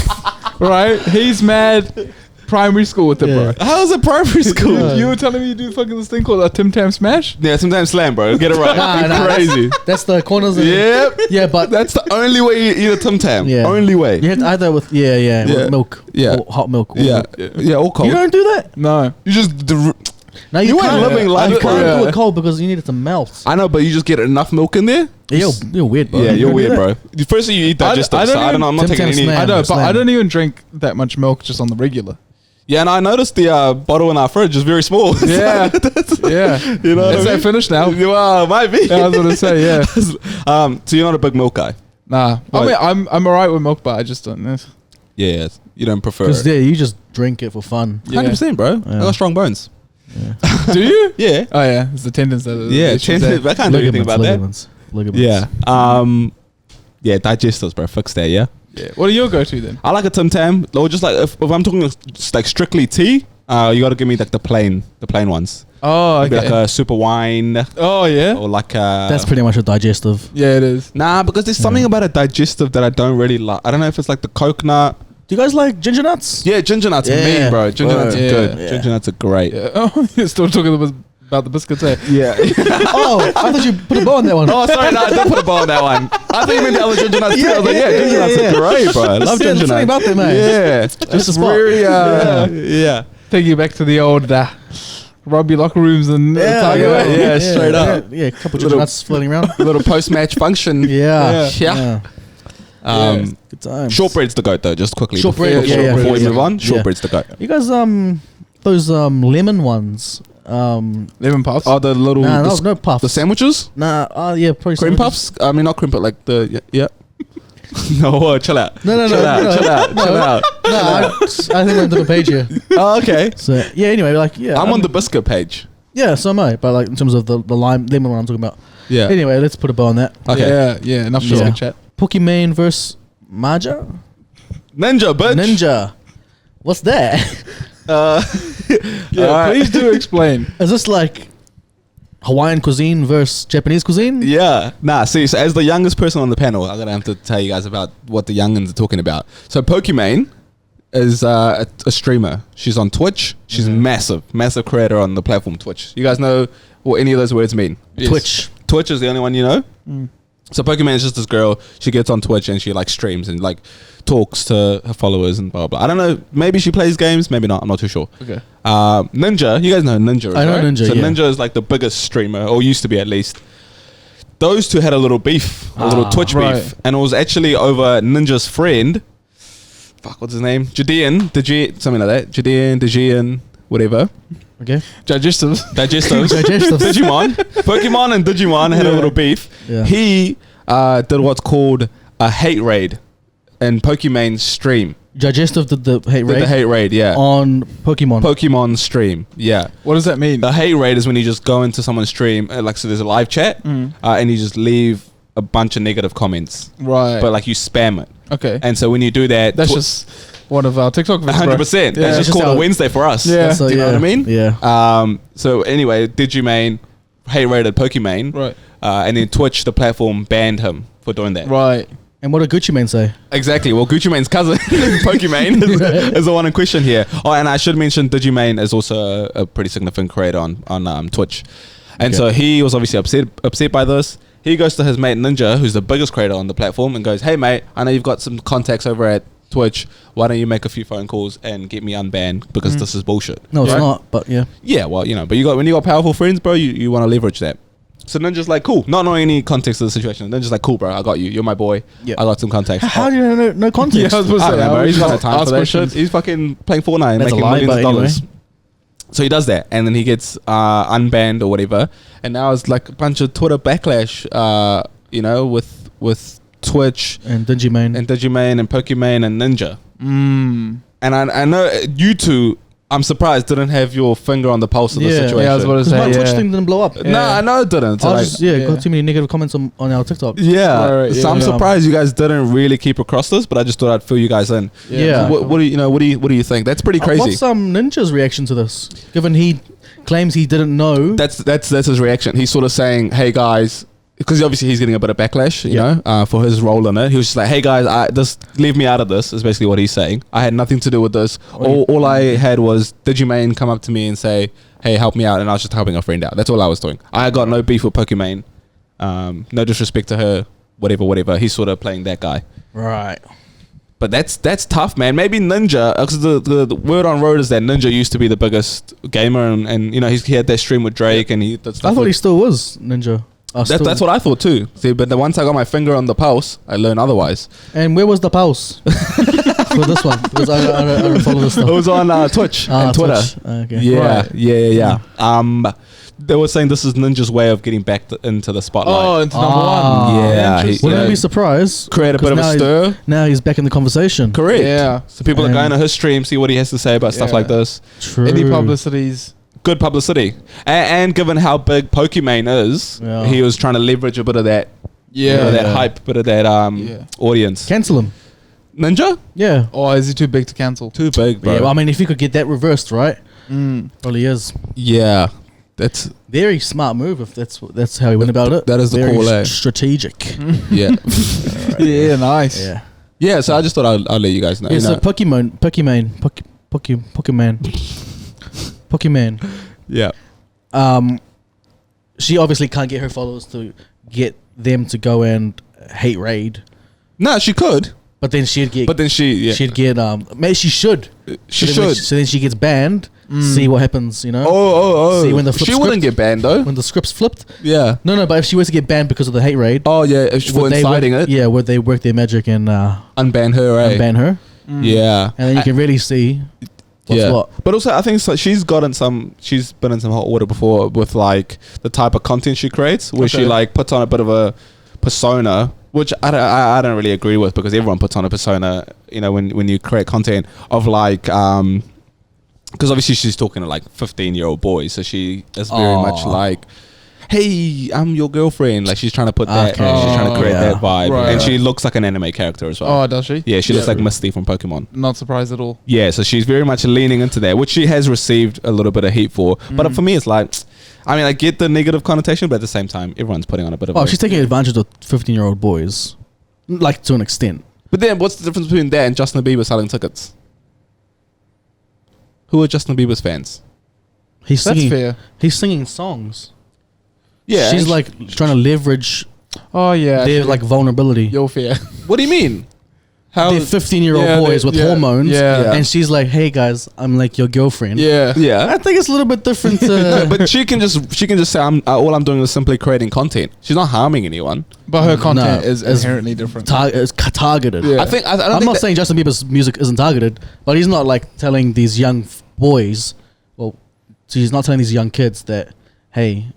right? He's mad primary school with it, Yeah. bro. How is it primary school? Yeah. You were telling me you do fucking this thing called a Tim Tam Smash? Yeah, sometimes slam, bro. Get it right. Nah, Crazy. That's the corners. Of Yep. Yeah, but That's the only way you eat a Tim Tam. Yeah. Only way. you have to either with Yeah. with milk. Yeah. Or hot milk. Or Yeah. milk. Yeah, all cold. You don't do that. No. You just. No, You ain't can't. living life, You can't bro. do it cold because you need it to melt. I know, but you just get enough milk in there. You're weird, bro. Yeah, You you're don't do weird, that? bro. Firstly, you eat digestives. I don't So I don't know. I'm not Tim taking Tam any. slam. I know, but Slam. I don't even drink that much milk just on the regular. Yeah, and I noticed the bottle in our fridge is very small. Yeah. Yeah. You know what Is I that mean? finished now? Well, might be. Yeah, I was gonna say, yeah. So you're not a big milk guy. Nah. I What? mean, I'm alright with milk, but I just don't know. Yeah, you don't prefer Because it. you just drink it for fun. 100%, bro. I Yeah. got strong bones. Do you? Yeah. Oh yeah, it's the tendons that. Are Yeah, the issues there. I can't do anything about that. Ligaments. Yeah, digestives, bro. Fix that, yeah. Yeah. What are your go-to then? I like a Tim Tam. Or just like, if I'm talking just like strictly tea, you got to give me like the plain ones. Oh, Maybe okay. like a super wine Oh yeah. or like a... That's pretty much a digestive. Yeah, it is. Nah, because there's something about a digestive that I don't really like. I don't know if it's like the coconut. Do you guys like ginger nuts? Yeah, ginger nuts are Yeah. mean, bro. Ginger nuts are Yeah. good. Yeah. Ginger nuts are great. Yeah. Oh, you're still talking about the biscuits, eh? Yeah. Oh, I thought you put a bow on that one. Oh, sorry, no, I did put a bow on that one. I thought you meant the other ginger nuts too. I was like, yeah, ginger yeah, nuts yeah. are great, bro. I love ginger Something nuts. about them, man. Yeah. Just a spot. Very, yeah. Take you back to the old rugby locker rooms and straight up. Yeah, a couple of Little- nuts floating around. A little post-match function. Yeah. Yeah. Good times. Shortbread's the goat though. Just quickly. Shortbread, Before we yeah. move on, Yeah. shortbread's the goat. You guys, those lemon ones. Lemon puffs. Oh, the little Nah, the, no puffs. the sandwiches, Nah, yeah, probably cream sandwiches. puffs. I mean, not cream, but like the yeah. No, chill out. No, Chill out. No, I think we're on the page here. Oh, okay. So yeah, anyway, like yeah, I'm on the biscuit page. Yeah, so am I. But like in terms of the lemon one I'm talking about. Yeah. Anyway, let's put a bow on that. Okay. Yeah. Enough Sure. biscuit chat. Pokimane versus Maja. Ninja, bitch. Ninja. What's that? Yeah, Alright. please do explain. Is this like Hawaiian cuisine versus Japanese cuisine? Yeah. Nah, see, so as the youngest person on the panel, I'm going to have to tell you guys about what the youngins are talking about. So Pokimane is a streamer. She's on Twitch. She's massive creator on the platform Twitch. You guys know what any of those words mean? Yes. Twitch. Twitch is the only one you know? So Pokimane is just this girl. She gets on Twitch and she like streams and like talks to her followers and blah, blah. I don't know. Maybe she plays games. Maybe not. I'm not too sure. Okay. Ninja. You guys know Ninja, I know right? Ninja, So yeah. Ninja is like the biggest streamer, or used to be at least. Those two had a little beef, a little Twitch right. beef. And it was actually over Ninja's friend. Fuck, what's his name? Something like that. Judean, whatever. Okay. Digestives. Digestives. Digestives. Digimon. Pokemon and Digimon had a little beef. Yeah. He did what's called a hate raid in Pokimane's stream. Digestive did the hate Did raid the hate raid, yeah. on Pokemon. Pokemon stream, yeah. What does that mean? The hate raid is when you just go into someone's stream, like, so there's a live chat, and you just leave a bunch of negative comments, Right. but like you spam it. Okay. And so when you do that, That's just one of our TikTok videos. 100%. Yeah. That's just Just called how- a Wednesday for us. Yeah. So, Do you know what I mean? Yeah. So anyway, Digimane hate raided Pokimane, Right. and then Twitch, the platform, banned him for doing that. Right. And what did Gucci Mane say? Exactly. Well, Gucci Mane's cousin, Pokimane, is the one in question here. Oh, and I should mention Digimane is also a pretty significant creator on Twitch. And Okay. so he was obviously upset by this. He goes to his mate Ninja, who's the biggest creator on the platform, and goes, "Hey mate, I know you've got some contacts over at Twitch. Why don't you make a few phone calls and get me unbanned because this is bullshit." No, it's Right? not. But yeah. Yeah, well, you know, but when you got powerful friends, bro, you want to leverage that. So Ninja's like, cool, not knowing any context of the situation. Ninja's like, cool, bro, I got you. You're my boy. Yeah. I got some contacts. How do you know no context? Yeah, I was supposed I to don't say, know, bro. how He's would got you no time ask for that questions? shit. He's fucking playing Fortnite and That's a making lie, millions but of dollars. anyway. So he does that, and then he gets unbanned or whatever. And now it's like a bunch of Twitter backlash, you know, with Twitch And Digimane. and Digimane and Pokimane and Ninja. Mm. And I know you two, I'm surprised, didn't have your finger on the pulse of the Yeah. situation. Yeah, I was about to Because my say, Twitch yeah. thing didn't blow up. Yeah. No, I know it didn't. So I like, just yeah. got too many negative comments on our TikTok. yeah, Right, so I'm yeah. surprised you guys didn't really keep across this, but I just thought I'd fill you guys in. Yeah. What do you think? That's pretty crazy. What's Ninja's reaction to this? Given he claims he didn't know. That's his reaction. He's sort of saying, "Hey guys," because obviously he's getting a bit of backlash, you know, for his role in it. He was just like, "Hey guys, just leave me out of this." Is basically what he's saying. I had nothing to do with this. All I had was Digimane come up to me and say, "Hey, help me out," and I was just helping a friend out. That's all I was doing. I got no beef with Pokimane. No disrespect to her. Whatever. He's sort of playing that guy. Right. But that's tough, man. Maybe Ninja, because the word on road is that Ninja used to be the biggest gamer, and you know he had that stream with Drake, and he did stuff. I thought with- he still was Ninja. That's what I thought too. See, but once I got my finger on the pulse, I learned otherwise. And where was the pulse for this one? Because I don't follow this It stuff. was on Twitch and Twitter. Twitch. Okay. Yeah, Right. yeah. They were saying this is Ninja's way of getting back into the spotlight. Oh, it's number Ah. one. Yeah, Interesting. Wouldn't Yeah. be surprised. Create a bit of a 'cause stir. Now he's back in the conversation. Correct. Yeah. So people are And- going to his stream, see what he has to say about stuff Yeah. like this. True. Any publicities. Good publicity. And given how big Pokimane is, Yeah. he was trying to leverage a bit of that, Yeah. you know, that hype, bit of that audience. Cancel him. Ninja? Yeah. Or is he too big to cancel? Too big, bro. Yeah. Well, I mean, if you could get that reversed, right? Probably is. Yeah. That's Very smart move. If that's how he went about it. that is the Very call, eh? strategic. yeah. Yeah, nice. Yeah. Yeah, so I just thought I'll let you guys know. Yeah. you So know. Pokimane. Yeah. She obviously can't get her followers to get them to go and hate raid, No, she could. but then she'd get. But then she'd get. Maybe she should. she So then when should. so then she gets banned, see what happens. You know. Oh. See when the she flip wouldn't get banned though. when the script's flipped. Yeah. No, but if she was to get banned because of the hate raid, Oh yeah, if for would they inciting work- it. yeah, would they work their magic and Unban her, eh? ban her? Yeah. And then you can really see what's yeah. what. But also, I think she's been in some hot water before with like the type of content she creates, where she Okay. like puts on a bit of a persona, which I don't really agree with, because everyone puts on a persona, you know, when you create content of like because obviously she's talking to like 15-year-old boys, so she is very much like, hey, I'm your girlfriend. Like she's trying to put that, Okay. she's trying to create Yeah. that vibe, Right. and she looks like an anime character as well. Oh, does she? Yeah, she looks like Misty from Pokimane. Not surprised at all. Yeah, so she's very much leaning into that, which she has received a little bit of heat for. But for me, it's like, I mean, I get the negative connotation, but at the same time, everyone's putting on a bit of Oh, a... she's taking advantage of 15-year-old boys, like to an extent. But then what's the difference between that and Justin Bieber selling tickets? Who are Justin Bieber's fans? He's That's singing. fair. He's singing songs. Yeah. She's like trying to leverage Oh yeah. their like vulnerability. You're fair. What do you mean? How... They're 15-year-old Yeah, boys they- with yeah, hormones, yeah. and she's like, "Hey guys, I'm like your girlfriend." Yeah. Yeah. I think it's a little bit different. No, but she can just say, all I'm doing is simply creating content. She's not harming anyone. But her content No, is it's inherently different. It's targeted. Yeah. I don't I'm think not that- saying Justin Bieber's music isn't targeted, but he's not like telling these young boys. Well, so he's not telling these young kids that, "Hey,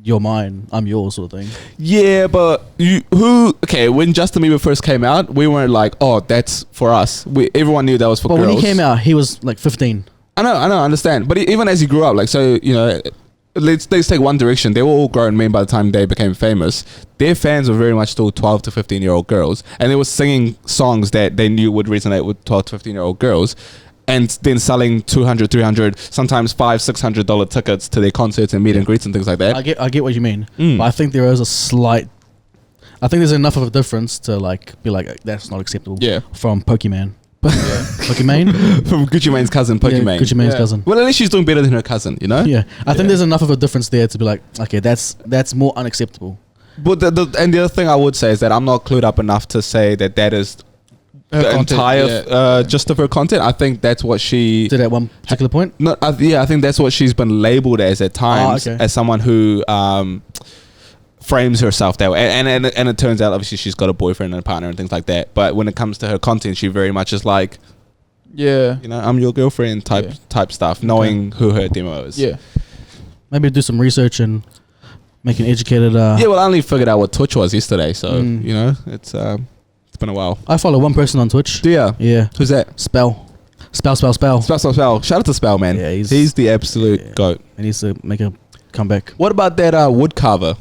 you're mine, I'm yours," sort of thing. Yeah, but when Justin Bieber first came out, we weren't like, oh, that's for us. Everyone knew that was for But girls. when he came out, he was like 15. I know, I understand. But even as he grew up, like, so, you know, let's take One Direction. They were all grown men by the time they became famous. Their fans were very much still 12 to 15-year-old girls. And they were singing songs that they knew would resonate with 12 to 15-year-old girls. And then selling $200, $300, sometimes $500, $600 tickets to their concerts and meet and greets and things like that. I get what you mean, Mm. but I think there is a slight. I think there's enough of a difference to like be like that's not acceptable. Yeah. From Pokimane. Pokimane. From Gucci Mane's cousin, Pokimane. Yeah, Gucci Mane's Yeah. cousin. Well, at least she's doing better than her cousin, you know? Yeah, I think there's enough of a difference there to be like, okay, that's more unacceptable. But the other thing I would say is that I'm not clued up enough to say that is Her the content, entire yeah. gist of her content. I think that's what she... To that one particular point. No, I think that's what she's been labeled as at times, okay. as someone who frames herself that way. And it turns out, obviously, she's got a boyfriend and a partner and things like that. But when it comes to her content, she very much is like, Yeah. you know, I'm your girlfriend type stuff, knowing who her demo is. Yeah. Maybe do some research and make an educated. Yeah, well, I only figured out what Twitch was yesterday, so, Mm. you know, it's been a while. I follow one person on Twitch. Yeah. Yeah, Who's that? Spell. Spell. Spell. Shout out to Spell, man. Yeah, he's the absolute goat. He needs to make a comeback. What about that wood carver?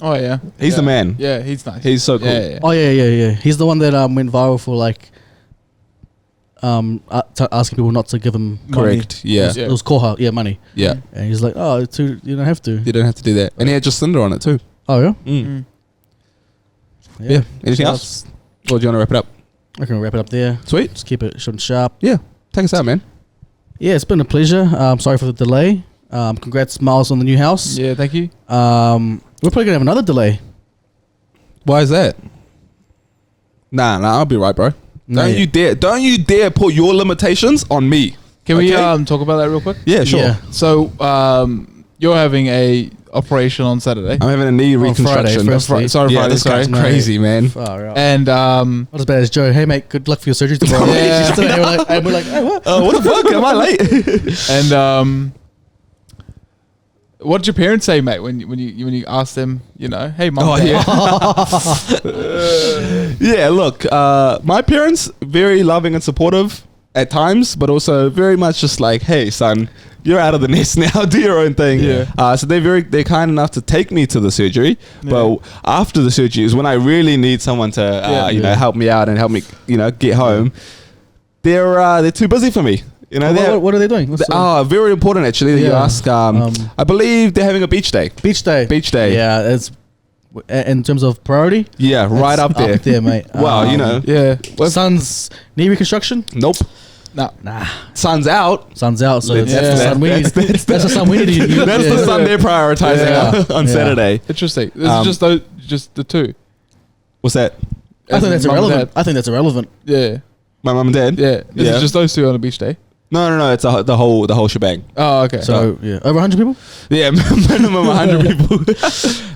Oh yeah. He's the man. Yeah, he's nice. He's so cool. Yeah. Oh yeah. He's the one that went viral for like asking people not to give him Correct. money. Yeah. Yeah. It was Koha, money. Yeah. And he's like, oh, you don't have to. You don't have to do that. And he had Jacinda on it too. Oh yeah. Mm. Yeah. Anything So else? Or do you want to wrap it up? I can wrap it up there. Sweet. Just keep it short and sharp. Yeah. Take us out, man. Yeah, it's been a pleasure. Sorry for the delay. Congrats, Miles, on the new house. Yeah, thank you. We're probably gonna have another delay. Why is that? Nah, I'll be right, bro. No, Don't you dare put your limitations on me. Can we Okay? talk about that real quick? Yeah, sure. Yeah. So you're having a operation on Saturday. I'm having a knee reconstruction. Friday, firstly. Sorry, yeah, Friday, this guy's sorry. crazy, man. Far out. And Not as bad as Joe. Hey mate, good luck for your surgery tomorrow. Yeah. She's today, we're like, hey, what? Oh, what the fuck? Am I late? and what did your parents say, mate, when you asked them, you know, hey mum, Oh, dad? yeah. Yeah, look, my parents, very loving and supportive at times, but also very much just like, hey, son, you're out of the nest now. Do your own thing. Yeah. So they're kind enough to take me to the surgery. But after the surgery is when I really need someone to, you know, help me out and help me, you know, get home. They're too busy for me. You know, What are they doing? What's very important actually that you Yeah. ask. I believe they're having a beach day. beach day. Beach day. Yeah, it's in terms of priority. Yeah, right it's up there. Up there, mate. Wow, you know. Yeah. Son's knee reconstruction. Nope. No. Nah, Sun's out. son's out. So That's that's the- the son we need. That's the son we need. to That's the sun they're prioritizing Yeah. on Yeah. Saturday. Interesting. This is just the two. What's that? I As think in that's mum and irrelevant. dad. I think that's irrelevant. Yeah. My mum and dad? Yeah. This Yeah. is just those two on a beach day. No. It's the whole shebang. Oh, okay. So yeah, over 100 people. Yeah, minimum 100 people.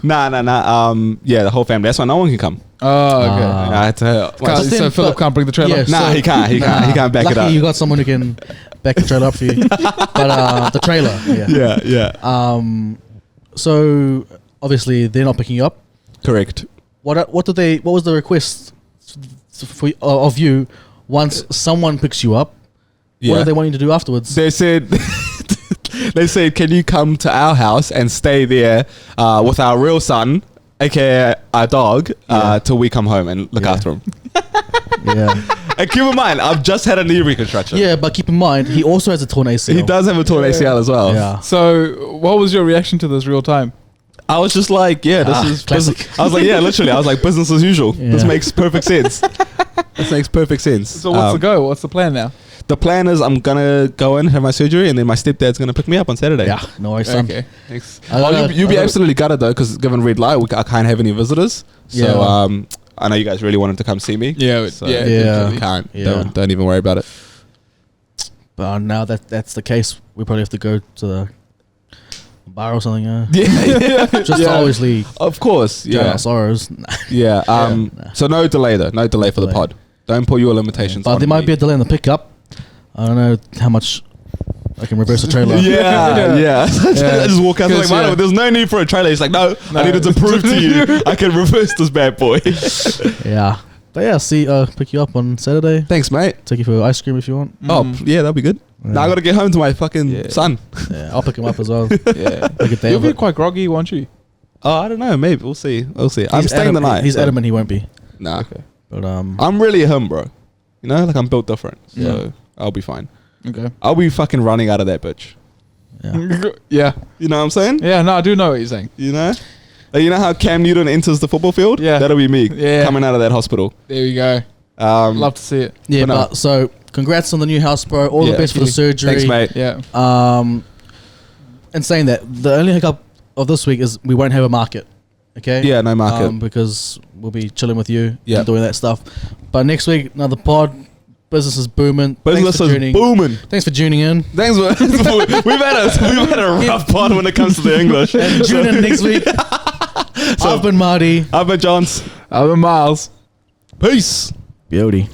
Nah. Yeah, the whole family. That's why no one can come. Oh, okay. I had to. Can't- so Philip can't bring the trailer. Yeah, Nah, so- he can't. He can't back Lucky it up. you got someone who can back the trailer up for you. But the trailer, yeah. Yeah. So obviously they're not picking you up. Correct. What was the request of you once someone picks you up? Yeah. What are they wanting to do afterwards? They said, can you come to our house and stay there with our real son, aka our dog, till we come home and look Yeah. after him. Yeah. And keep in mind, I've just had a knee reconstruction. Yeah, but keep in mind, he also has a torn ACL. He does have a torn ACL as well. Yeah. So, what was your reaction to this real time? I was just like, yeah, this is classic. I was like, yeah, literally, I was like, business as usual. This Yeah. makes perfect sense. This makes perfect sense. So, what's the go? What's the plan now? The plan is I'm gonna go in, have my surgery, and then my stepdad's gonna pick me up on Saturday. Yeah, no worries, son. Okay. Thanks. I gotta- You'll be I gotta- absolutely gutted though, because given red light, I can't have any visitors. So Yeah. I know you guys really wanted to come see me. Yeah, So yeah, Yeah. you can't. Yeah. Don't even worry about it. But now that's the case, we probably have to go to the bar or something. Yeah. Just to obviously Of course. drown Yeah. our sorrows. Yeah. Nah. So no delay though. No delay for the delay. pod. Don't put your limitations. But on there might me. be a delay in the pickup. I don't know how much I can reverse the trailer. Yeah. I just walk out like, Yeah. there's no need for a trailer. He's like, no, I needed to prove to you I can reverse this bad boy. Yeah. But yeah, pick you up on Saturday. Thanks, mate. Take you for ice cream if you want. Oh, yeah, that'll be good. Now I got to get home to my fucking son. Yeah, I'll pick him up as well. Yeah. Like a day You'll of be it. quite groggy, won't you? Oh, I don't know. Maybe we'll see. I'm staying the adamant- night. He's so- adamant he won't be. Nah, But I'm really him, bro. You know, like I'm built different, so Yeah. I'll be fine. Okay. I'll be fucking running out of that bitch. yeah. Yeah. You know what I'm saying? Yeah, no, I do know what you're saying. You know, like, you know how Cam Newton enters the football field? Yeah. That'll be me. Yeah. Coming out of that hospital. There we go. Love to see it. Yeah, But no. but so congrats on the new house, bro. All Yeah. the best for the surgery. Thanks, mate. Yeah. And saying that, the only hiccup of this week is we won't have a market. Okay. Yeah, no market. Because we'll be chilling with you Yeah. and doing that stuff. But next week, another pod. Business is booming. Business is booming. Thanks for tuning in. Thanks, man. we've had a rough pod when it comes to the English. And tune in next week. I've been Marty. I've been Johns. I'm Miles. Peace. Beauty.